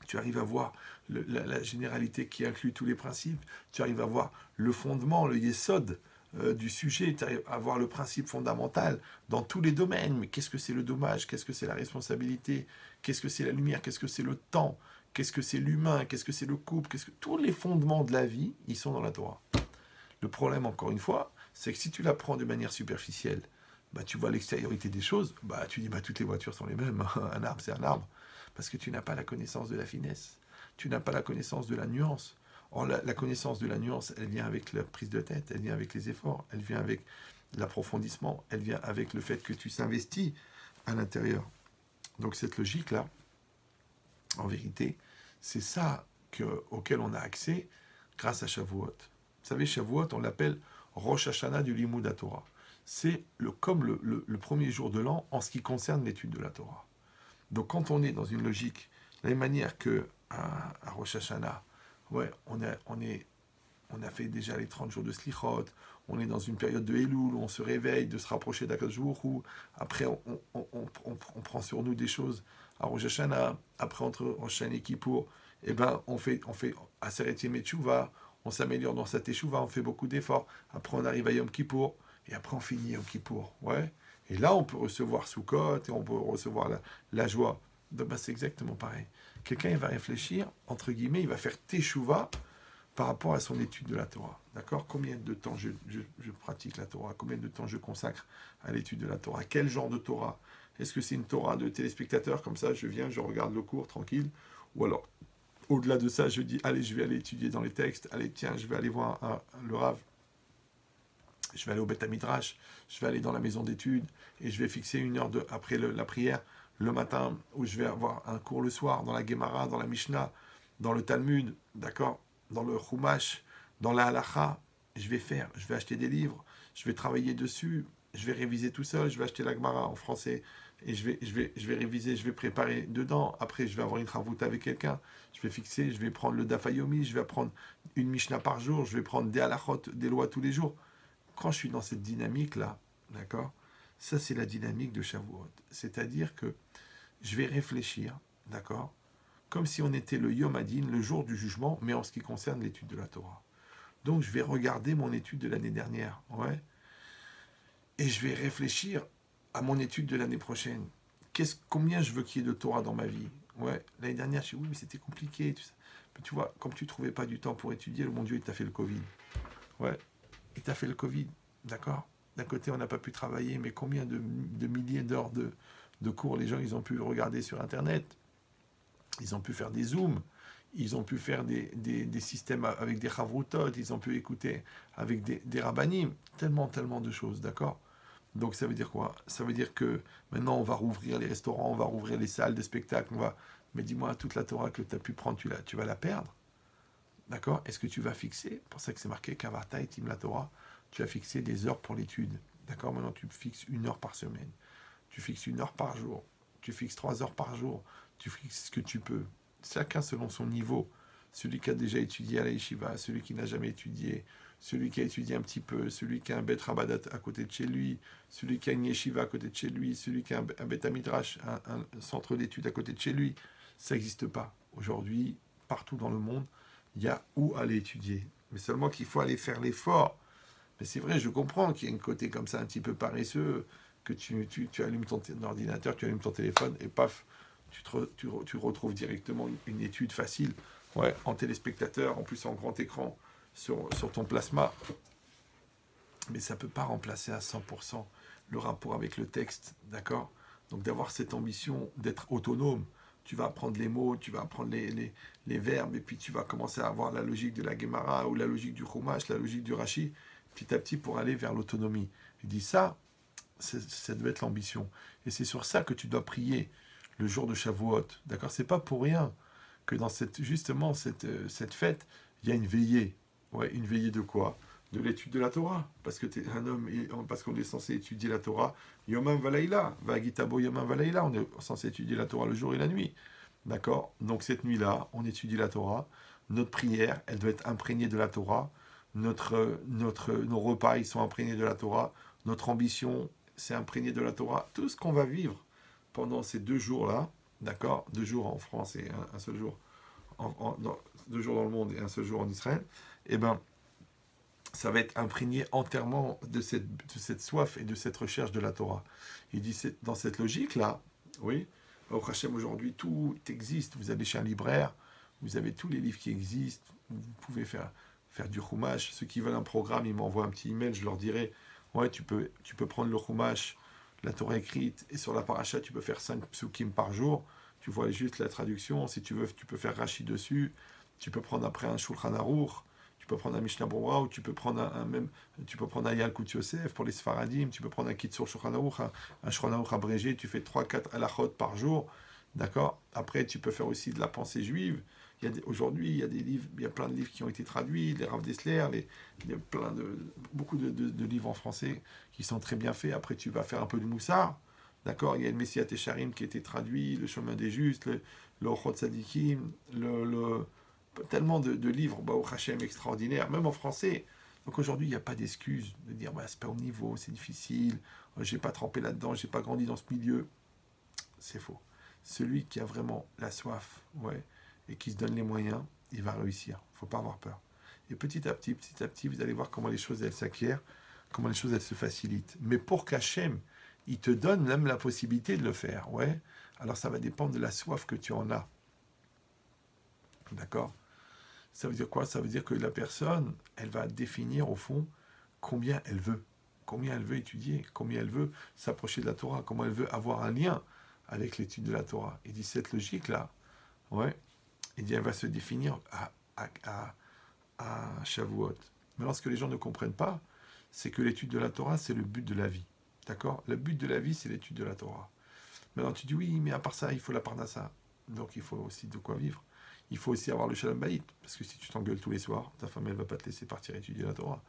Tu arrives à voir la généralité qui inclut tous les principes. Tu arrives à voir le fondement, le yesod du sujet. Tu arrives à voir le principe fondamental dans tous les domaines. Mais qu'est-ce que c'est le dommage? Qu'est-ce que c'est la responsabilité? Qu'est-ce que c'est la lumière? Qu'est-ce que c'est le temps? Qu'est-ce que c'est l'humain? Qu'est-ce que c'est le couple? Tous les fondements de la vie, ils sont dans la Torah. Le problème, encore une fois, c'est que si tu la prends de manière superficielle, bah, tu vois l'extériorité des choses, bah, tu dis bah, toutes les voitures sont les mêmes, un arbre c'est un arbre, parce que tu n'as pas la connaissance de la finesse, tu n'as pas la connaissance de la nuance. Or, la connaissance de la nuance, elle vient avec la prise de tête, elle vient avec les efforts, elle vient avec l'approfondissement, elle vient avec le fait que tu s'investis à l'intérieur. Donc cette logique-là, en vérité, c'est ça auquel on a accès grâce à Shavuot. Vous savez, Shavuot, on l'appelle Rosh Hashanah du Limud Torah. C'est comme le premier jour de l'an en ce qui concerne l'étude de la Torah. Donc quand on est dans une logique, de la même manière qu'à Rosh Hashanah, ouais, on a fait déjà les 30 jours de Slichot, on est dans une période de Elul où on se réveille de se rapprocher d'Akadosh Baruch Hu, après on prend sur nous des choses à Rosh Hashanah, après entre Rosh Hashanah et Kippour, eh ben on fait Aseret Yemei Teshuvah, on s'améliore dans sa Teshuvah, on fait beaucoup d'efforts, après on arrive à Yom Kippour, et après on finit Yom Kippour, ouais. Et là on peut recevoir Sukkot, et on peut recevoir la joie. Donc, ben, c'est exactement pareil. Quelqu'un il va réfléchir, entre guillemets, il va faire Teshuvah par rapport à son étude de la Torah. D'accord? Combien de temps je pratique la Torah? Combien de temps je consacre à l'étude de la Torah? Quel genre de Torah? Est-ce que c'est une Torah de téléspectateur, comme ça je viens, je regarde le cours tranquille? Ou alors, au-delà de ça, je dis, allez, je vais aller étudier dans les textes, allez, tiens, je vais aller voir le Rav, je vais aller au Beth Midrash, je vais aller dans la maison d'études, et je vais fixer 1 heure après la prière, le matin, où je vais avoir un cours le soir, dans la Gemara, dans la Mishnah, dans le Talmud, d'accord, dans le Chumash, dans la Halacha, je vais acheter des livres, je vais travailler dessus, je vais réviser tout seul, je vais acheter la Gemara en français, et je vais réviser, je vais préparer dedans, après je vais avoir une travauta avec quelqu'un, je vais fixer, je vais prendre le Dafayomi, je vais apprendre une Mishnah par jour, je vais prendre des halachot, des lois tous les jours. Quand je suis dans cette dynamique-là, d'accord, ça c'est la dynamique de Shavuot. C'est-à-dire que je vais réfléchir, d'accord, comme si on était le Yom Hadin, le jour du jugement, mais en ce qui concerne l'étude de la Torah. Donc je vais regarder mon étude de l'année dernière, ouais, et je vais réfléchir à mon étude de l'année prochaine. Combien je veux qu'il y ait de Torah dans ma vie? Ouais, l'année dernière, je dis oui, mais c'était compliqué, tout ça. Mais tu vois, comme tu ne trouvais pas du temps pour étudier, le bon Dieu, il t'a fait le Covid. Ouais, il t'a fait le Covid, d'accord? D'un côté, on n'a pas pu travailler, mais combien de milliers d'heures de cours les gens, ils ont pu regarder sur Internet? Ils ont pu faire des Zooms, ils ont pu faire des systèmes avec des chavrutot, ils ont pu écouter avec des rabbanim, tellement de choses, d'accord? Donc ça veut dire quoi? Ça veut dire que maintenant on va rouvrir les restaurants, on va rouvrir les salles de spectacle, mais dis-moi, toute la Torah que tu as pu prendre, tu vas la perdre, d'accord? Est-ce que tu vas fixer? C'est pour ça que c'est marqué Kavarta et Tim la Torah, tu as fixé des heures pour l'étude, d'accord? Maintenant tu fixes 1 heure par semaine, tu fixes 1 heure par jour, tu fixes 3 heures par jour, tu fixes ce que tu peux, chacun selon son niveau, celui qui a déjà étudié à la yeshiva, celui qui n'a jamais étudié, celui qui a étudié un petit peu, celui qui a un bet rabadat à côté de chez lui, celui qui a une yeshiva à côté de chez lui, celui qui a un bet amidrash, un centre d'études à côté de chez lui. Ça n'existe pas. Aujourd'hui, partout dans le monde, il y a où aller étudier. Mais seulement qu'il faut aller faire l'effort. Mais c'est vrai, je comprends qu'il y a un côté comme ça un petit peu paresseux, que tu allumes ton ordinateur, tu allumes ton téléphone et paf, tu retrouves directement une étude facile, ouais, en téléspectateur, en plus en grand écran, sur ton plasma. Mais ça ne peut pas remplacer à 100% le rapport avec le texte, d'accord? Donc d'avoir cette ambition d'être autonome, tu vas apprendre les mots, tu vas apprendre les verbes, et puis tu vas commencer à avoir la logique de la Gemara, ou la logique du Chumash, la logique du Rashi, petit à petit pour aller vers l'autonomie. Il dit ça doit être l'ambition. Et c'est sur ça que tu dois prier le jour de Shavuot, d'accord? C'est pas pour rien que dans justement cette fête, il y a une veillée. Ouais, une veillée de quoi? De l'étude de la Torah. Parce que tu es un homme, parce qu'on est censé étudier la Torah. Yomam Valaïla, Vagitabo Yomam Valaïla, on est censé étudier la Torah le jour et la nuit. D'accord? Donc cette nuit-là, on étudie la Torah. Notre prière, elle doit être imprégnée de la Torah. Nos repas, ils sont imprégnés de la Torah. Notre ambition, c'est imprégné de la Torah. Tout ce qu'on va vivre pendant ces 2 jours-là, d'accord? 2 jours en France et un seul jour, 2 jours dans le monde et un seul jour en Israël, eh ben, ça va être imprégné entièrement de cette soif et de cette recherche de la Torah. Il dit, dans cette logique-là, oui, au Hachem, aujourd'hui, tout existe. Vous allez chez un libraire, vous avez tous les livres qui existent, vous pouvez faire du Chumash. Ceux qui veulent un programme, ils m'envoient un petit email, je leur dirai, ouais, tu peux prendre le Chumash, la Torah écrite, et sur la paracha, tu peux faire 5 psukim par jour. Tu vois juste la traduction. Si tu veux, tu peux faire Rashi dessus. Tu peux prendre après un Shulchan Aruch. Tu peux prendre un Mishnah Berurah, ou tu peux prendre tu peux prendre un Yalkut Yosef pour les Sfaradim. Tu peux prendre un Kitzur Shulchan Aruch, un Shulchan Aruch abrégé. Tu fais 3-4 halachot par jour. D'accord? Après, tu peux faire aussi de la pensée juive. Aujourd'hui, il y a des livres, il y a plein de livres qui ont été traduits, les Rav Dessler, il y a beaucoup de livres en français qui sont très bien faits. Après, tu vas faire un peu de Moussard, d'accord? Il y a le Messiah Tesharim qui a été traduit, le Chemin des Justes, le Ochot Tzadikim, tellement de livres, au Hachem, extraordinaires, même en français. Donc aujourd'hui, il n'y a pas d'excuse de dire, c'est pas au niveau, c'est difficile, j'ai pas trempé là-dedans, j'ai pas grandi dans ce milieu. C'est faux. Celui qui a vraiment la soif, ouais, et qui se donne les moyens, il va réussir. Il ne faut pas avoir peur. Et petit à petit, vous allez voir comment les choses, elles s'acquièrent, comment les choses, elles se facilitent. Mais pour qu'Hachem, il te donne même la possibilité de le faire, ouais, alors ça va dépendre de la soif que tu en as. D'accord? Ça veut dire quoi? Ça veut dire que la personne, elle va définir, au fond, combien elle veut. Combien elle veut étudier, combien elle veut s'approcher de la Torah, comment elle veut avoir un lien avec l'étude de la Torah. Il dit, cette logique-là, ouais, il dit, elle va se définir à Shavuot. Mais ce que les gens ne comprennent pas, c'est que l'étude de la Torah, c'est le but de la vie. D'accord? Le but de la vie, c'est l'étude de la Torah. Maintenant, tu dis, oui, mais à part ça, il faut la parnassa. Donc, il faut aussi de quoi vivre. Il faut aussi avoir le shalom bayit, parce que si tu t'engueules tous les soirs, ta femme, elle va pas te laisser partir étudier la Torah.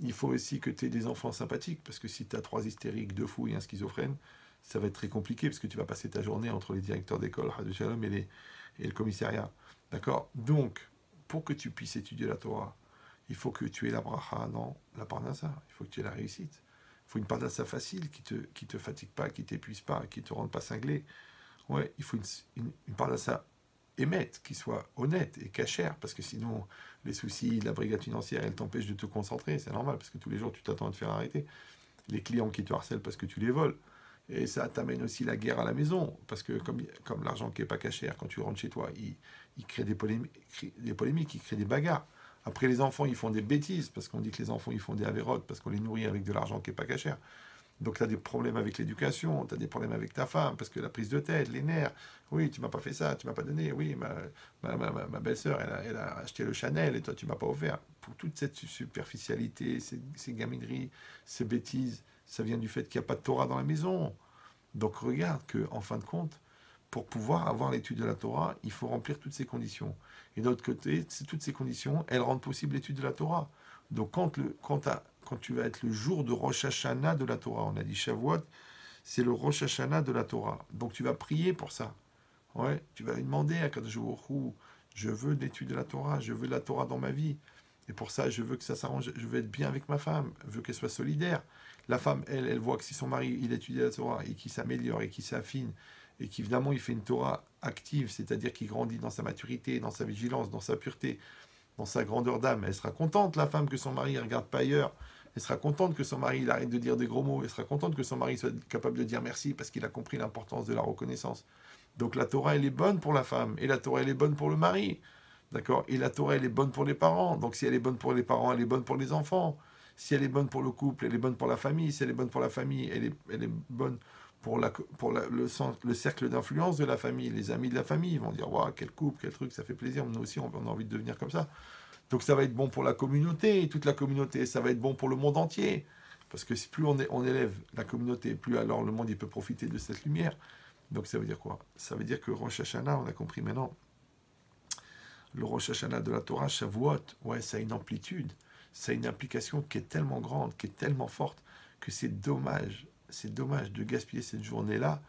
Il faut aussi que tu aies des enfants sympathiques, parce que si tu as 3 hystériques, 2 fous et un schizophrène, ça va être très compliqué, parce que tu vas passer ta journée entre les directeurs d'école, Hadou Shalom, et le commissariat. D'accord? Donc, pour que tu puisses étudier la Torah, il faut que tu aies la bracha dans la parnassa, il faut que tu aies la réussite. Il faut une parnassa facile, qui te fatigue pas, qui t'épuise pas, qui te rende pas cinglé. Ouais, il faut une parnassa émette, qui soit honnête et cachère, parce que sinon, les soucis, la brigade financière, elle t'empêche de te concentrer, c'est normal, parce que tous les jours, tu t'attends à te faire arrêter. Les clients qui te harcèlent parce que tu les voles. Et ça t'amène aussi la guerre à la maison, parce que comme l'argent qui n'est pas cachère, quand tu rentres chez toi, il crée des polémiques, il crée des bagarres. Après, les enfants, ils font des bêtises, parce qu'on dit que les enfants, ils font des avérotes, parce qu'on les nourrit avec de l'argent qui n'est pas cachère. Donc, tu as des problèmes avec l'éducation, tu as des problèmes avec ta femme, parce que la prise de tête, les nerfs, oui, tu m'as pas fait ça, tu m'as pas donné, oui, ma belle-sœur, elle a acheté le Chanel, et toi, tu m'as pas offert. Pour toute cette superficialité, ces gamineries, ces bêtises, ça vient du fait qu'il n'y a pas de Torah dans la maison. Donc, regarde qu'en fin de compte, pour pouvoir avoir l'étude de la Torah, il faut remplir toutes ces conditions. Et d'autre côté, toutes ces conditions, elles rendent possible l'étude de la Torah. Donc quand tu vas être le jour de Rosh Hashanah de la Torah, on a dit Shavuot, c'est le Rosh Hashanah de la Torah. Donc tu vas prier pour ça. Ouais, tu vas lui demander à Kadosh Baruch Hu, je veux l'étude de la Torah, je veux la Torah dans ma vie. Et pour ça, je veux que ça s'arrange, je veux être bien avec ma femme, je veux qu'elle soit solidaire. La femme, elle voit que si son mari, il étudie la Torah et qu'il s'améliore et qu'il s'affine, et qu'évidemment, il fait une Torah active, c'est-à-dire qu'il grandit dans sa maturité, dans sa vigilance, dans sa pureté, dans sa grandeur d'âme. Elle sera contente, la femme, que son mari ne regarde pas ailleurs. Elle sera contente que son mari il arrête de dire des gros mots. Elle sera contente que son mari soit capable de dire merci parce qu'il a compris l'importance de la reconnaissance. Donc la Torah, elle est bonne pour la femme. Et la Torah, elle est bonne pour le mari. D'accord? Et la Torah, elle est bonne pour les parents. Donc si elle est bonne pour les parents, elle est bonne pour les enfants. Si elle est bonne pour le couple, elle est bonne pour la famille. Si elle est bonne pour la famille, elle est bonne pour le cercle d'influence de la famille. Les amis de la famille vont dire, waouh, quel couple, quel truc, ça fait plaisir. Nous aussi, on a envie de devenir comme ça. Donc ça va être bon pour la communauté, toute la communauté. Ça va être bon pour le monde entier. Parce que plus on élève la communauté, plus alors le monde il peut profiter de cette lumière. Donc ça veut dire quoi? Ça veut dire que Rosh Hashanah, on a compris maintenant, le Rosh Hashanah de la Torah, Shavuot, ouais, ça a une amplitude, ça a une implication qui est tellement grande, qui est tellement forte, que c'est dommage de gaspiller cette journée-là,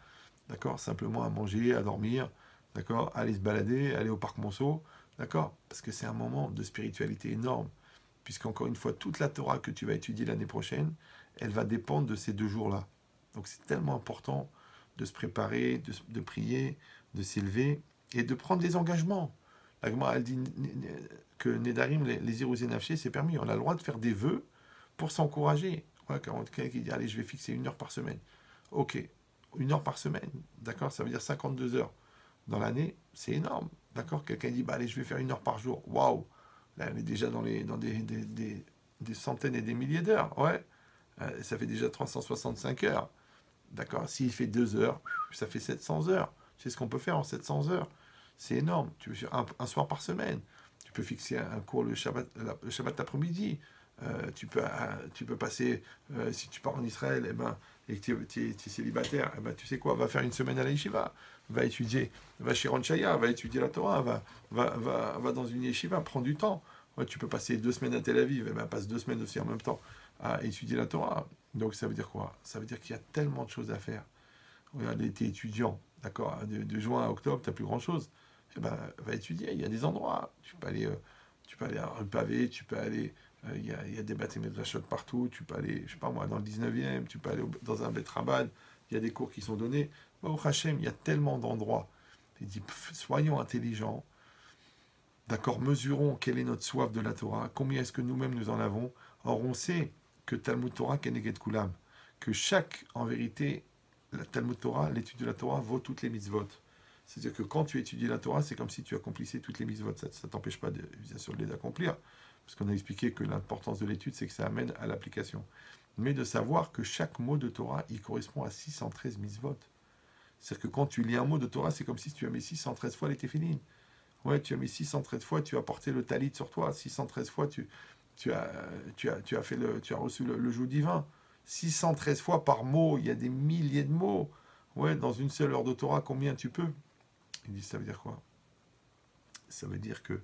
d'accord, simplement à manger, à dormir, d'accord, à aller se balader, aller au parc Monceau, d'accord, parce que c'est un moment de spiritualité énorme, puisqu'encore une fois, toute la Torah que tu vas étudier l'année prochaine, elle va dépendre de ces 2 jours-là. Donc c'est tellement important de se préparer, de prier, de s'élever et de prendre les engagements. La Gemara, elle dit que Nedarim, les Irouzé Nafché, c'est permis. On a le droit de faire des vœux pour s'encourager. Ouais, quand quelqu'un qui dit, allez, je vais fixer 1 heure par semaine. Ok, 1 heure par semaine, d'accord, ça veut dire 52 heures dans l'année, c'est énorme. D'accord, quelqu'un dit, bah, allez, je vais faire 1 heure par jour. Waouh, là, on est déjà dans des centaines et des milliers d'heures. Ouais, ça fait déjà 365 heures. D'accord, s'il fait 2 heures, ça fait 700 heures. C'est ce qu'on peut faire en 700 heures. C'est énorme. Tu peux faire un soir par semaine. Tu peux fixer un cours le Shabbat après-midi. Tu peux passer, si tu pars en Israël et que tu es célibataire, tu sais quoi, va faire 1 semaine à la yeshiva, va étudier, va chez Ronchaya, va étudier la Torah, va dans une yeshiva, prends du temps. Ouais, tu peux passer 2 semaines à Tel Aviv, passe 2 semaines aussi en même temps à étudier la Torah. Donc ça veut dire quoi? Ça veut dire qu'il y a tellement de choses à faire. Regarde, t'es étudiant, d'accord, de juin à octobre, tu n'as plus grand-chose. Va étudier, il y a des endroits. Tu peux aller à rue Pavée, tu peux aller, il y a des bâtiments de la partout, tu peux aller, je sais pas moi, dans le 19e, tu peux aller dans un Bet Rabad, il y a des cours qui sont donnés. Au Hachem, il y a tellement d'endroits. Il dit, soyons intelligents, d'accord, mesurons quelle est notre soif de la Torah, combien est-ce que nous-mêmes nous en avons. Or, on sait que Talmud Torah, Keneged Kulam, que en vérité, la Talmud Torah, l'étude de la Torah, vaut toutes les mitzvot. C'est-à-dire que quand tu étudies la Torah, c'est comme si tu accomplissais toutes les mitzvot. Ça ne t'empêche pas, bien sûr, de les accomplir. Parce qu'on a expliqué que l'importance de l'étude, c'est que ça amène à l'application. Mais de savoir que chaque mot de Torah, il correspond à 613 mitzvot. C'est-à-dire que quand tu lis un mot de Torah, c'est comme si tu as mis 613 fois les téphilines. Ouais, tu as mis 613 fois, tu as porté le talit sur toi. 613 fois, tu as reçu le joug divin. 613 fois par mot, il y a des milliers de mots. Ouais, dans une seule heure de Torah, combien tu peux? Il dit, ça veut dire quoi? Ça veut dire que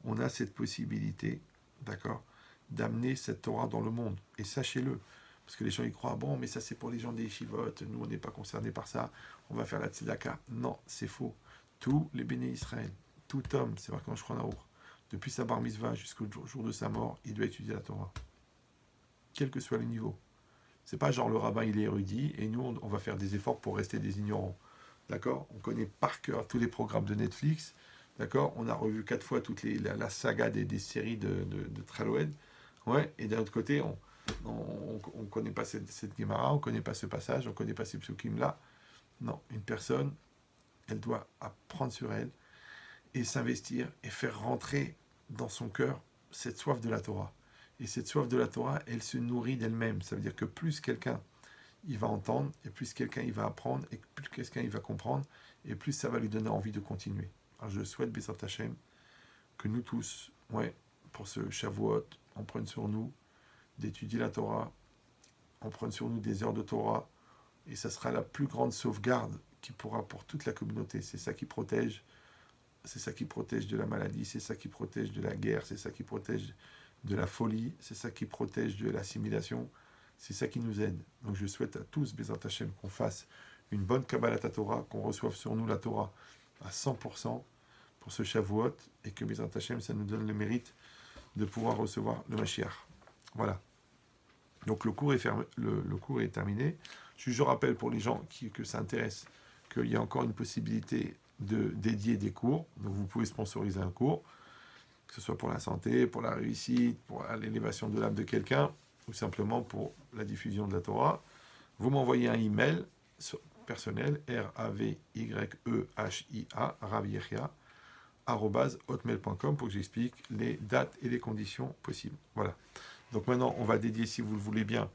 on a cette possibilité, d'accord, d'amener cette Torah dans le monde. Et sachez-le, parce que les gens y croient, bon, mais ça c'est pour les gens des Yeshivot, nous on n'est pas concernés par ça, on va faire la tzedaka. Non, c'est faux. Tous les béné Israël, tout homme, c'est marqué en Shulchan Aruch, depuis sa bar mitzvah jusqu'au jour de sa mort, il doit étudier la Torah. Quel que soit le niveau. C'est pas genre le rabbin il est érudit et nous on va faire des efforts pour rester des ignorants. D'accord? On connaît par cœur tous les programmes de Netflix. D'accord? On a revu 4 fois la saga des séries de Traloued. Ouais, et d'un autre côté, on connaît pas cette Gemara, on connaît pas ce passage, on connaît pas ces psukim là. Non, une personne, elle doit apprendre sur elle et s'investir et faire rentrer dans son cœur cette soif de la Torah. Et cette soif de la Torah, elle se nourrit d'elle-même. Ça veut dire que plus quelqu'un il va entendre, et plus quelqu'un il va apprendre, et plus quelqu'un il va comprendre, et plus ça va lui donner envie de continuer. Alors je souhaite, Bezrat Hashem, que nous tous, ouais, pour ce Shavuot, on prenne sur nous d'étudier la Torah, on prenne sur nous des heures de Torah, et ça sera la plus grande sauvegarde qui pourra pour toute la communauté. C'est ça qui protège de la maladie, c'est ça qui protège de la guerre, c'est ça qui protège de la folie, c'est ça qui protège de l'assimilation, c'est ça qui nous aide. Donc je souhaite à tous, Bezrat Hashem, qu'on fasse une bonne Kabbalat Torah, qu'on reçoive sur nous la Torah à 100% pour ce Shavuot, et que Bezrat Hashem, ça nous donne le mérite de pouvoir recevoir le Mashiach. Voilà. Donc le cours est terminé. Je rappelle pour les gens que ça intéresse qu'il y a encore une possibilité de dédier des cours. Donc vous pouvez sponsoriser un cours, que ce soit pour la santé, pour la réussite, pour l'élévation de l'âme de quelqu'un, ou simplement pour la diffusion de la Torah. Vous m'envoyez un email personnel, RAVYEHIA, @hotmail.com, pour que j'explique les dates et les conditions possibles. Voilà. Donc maintenant, on va dédier, si vous le voulez bien,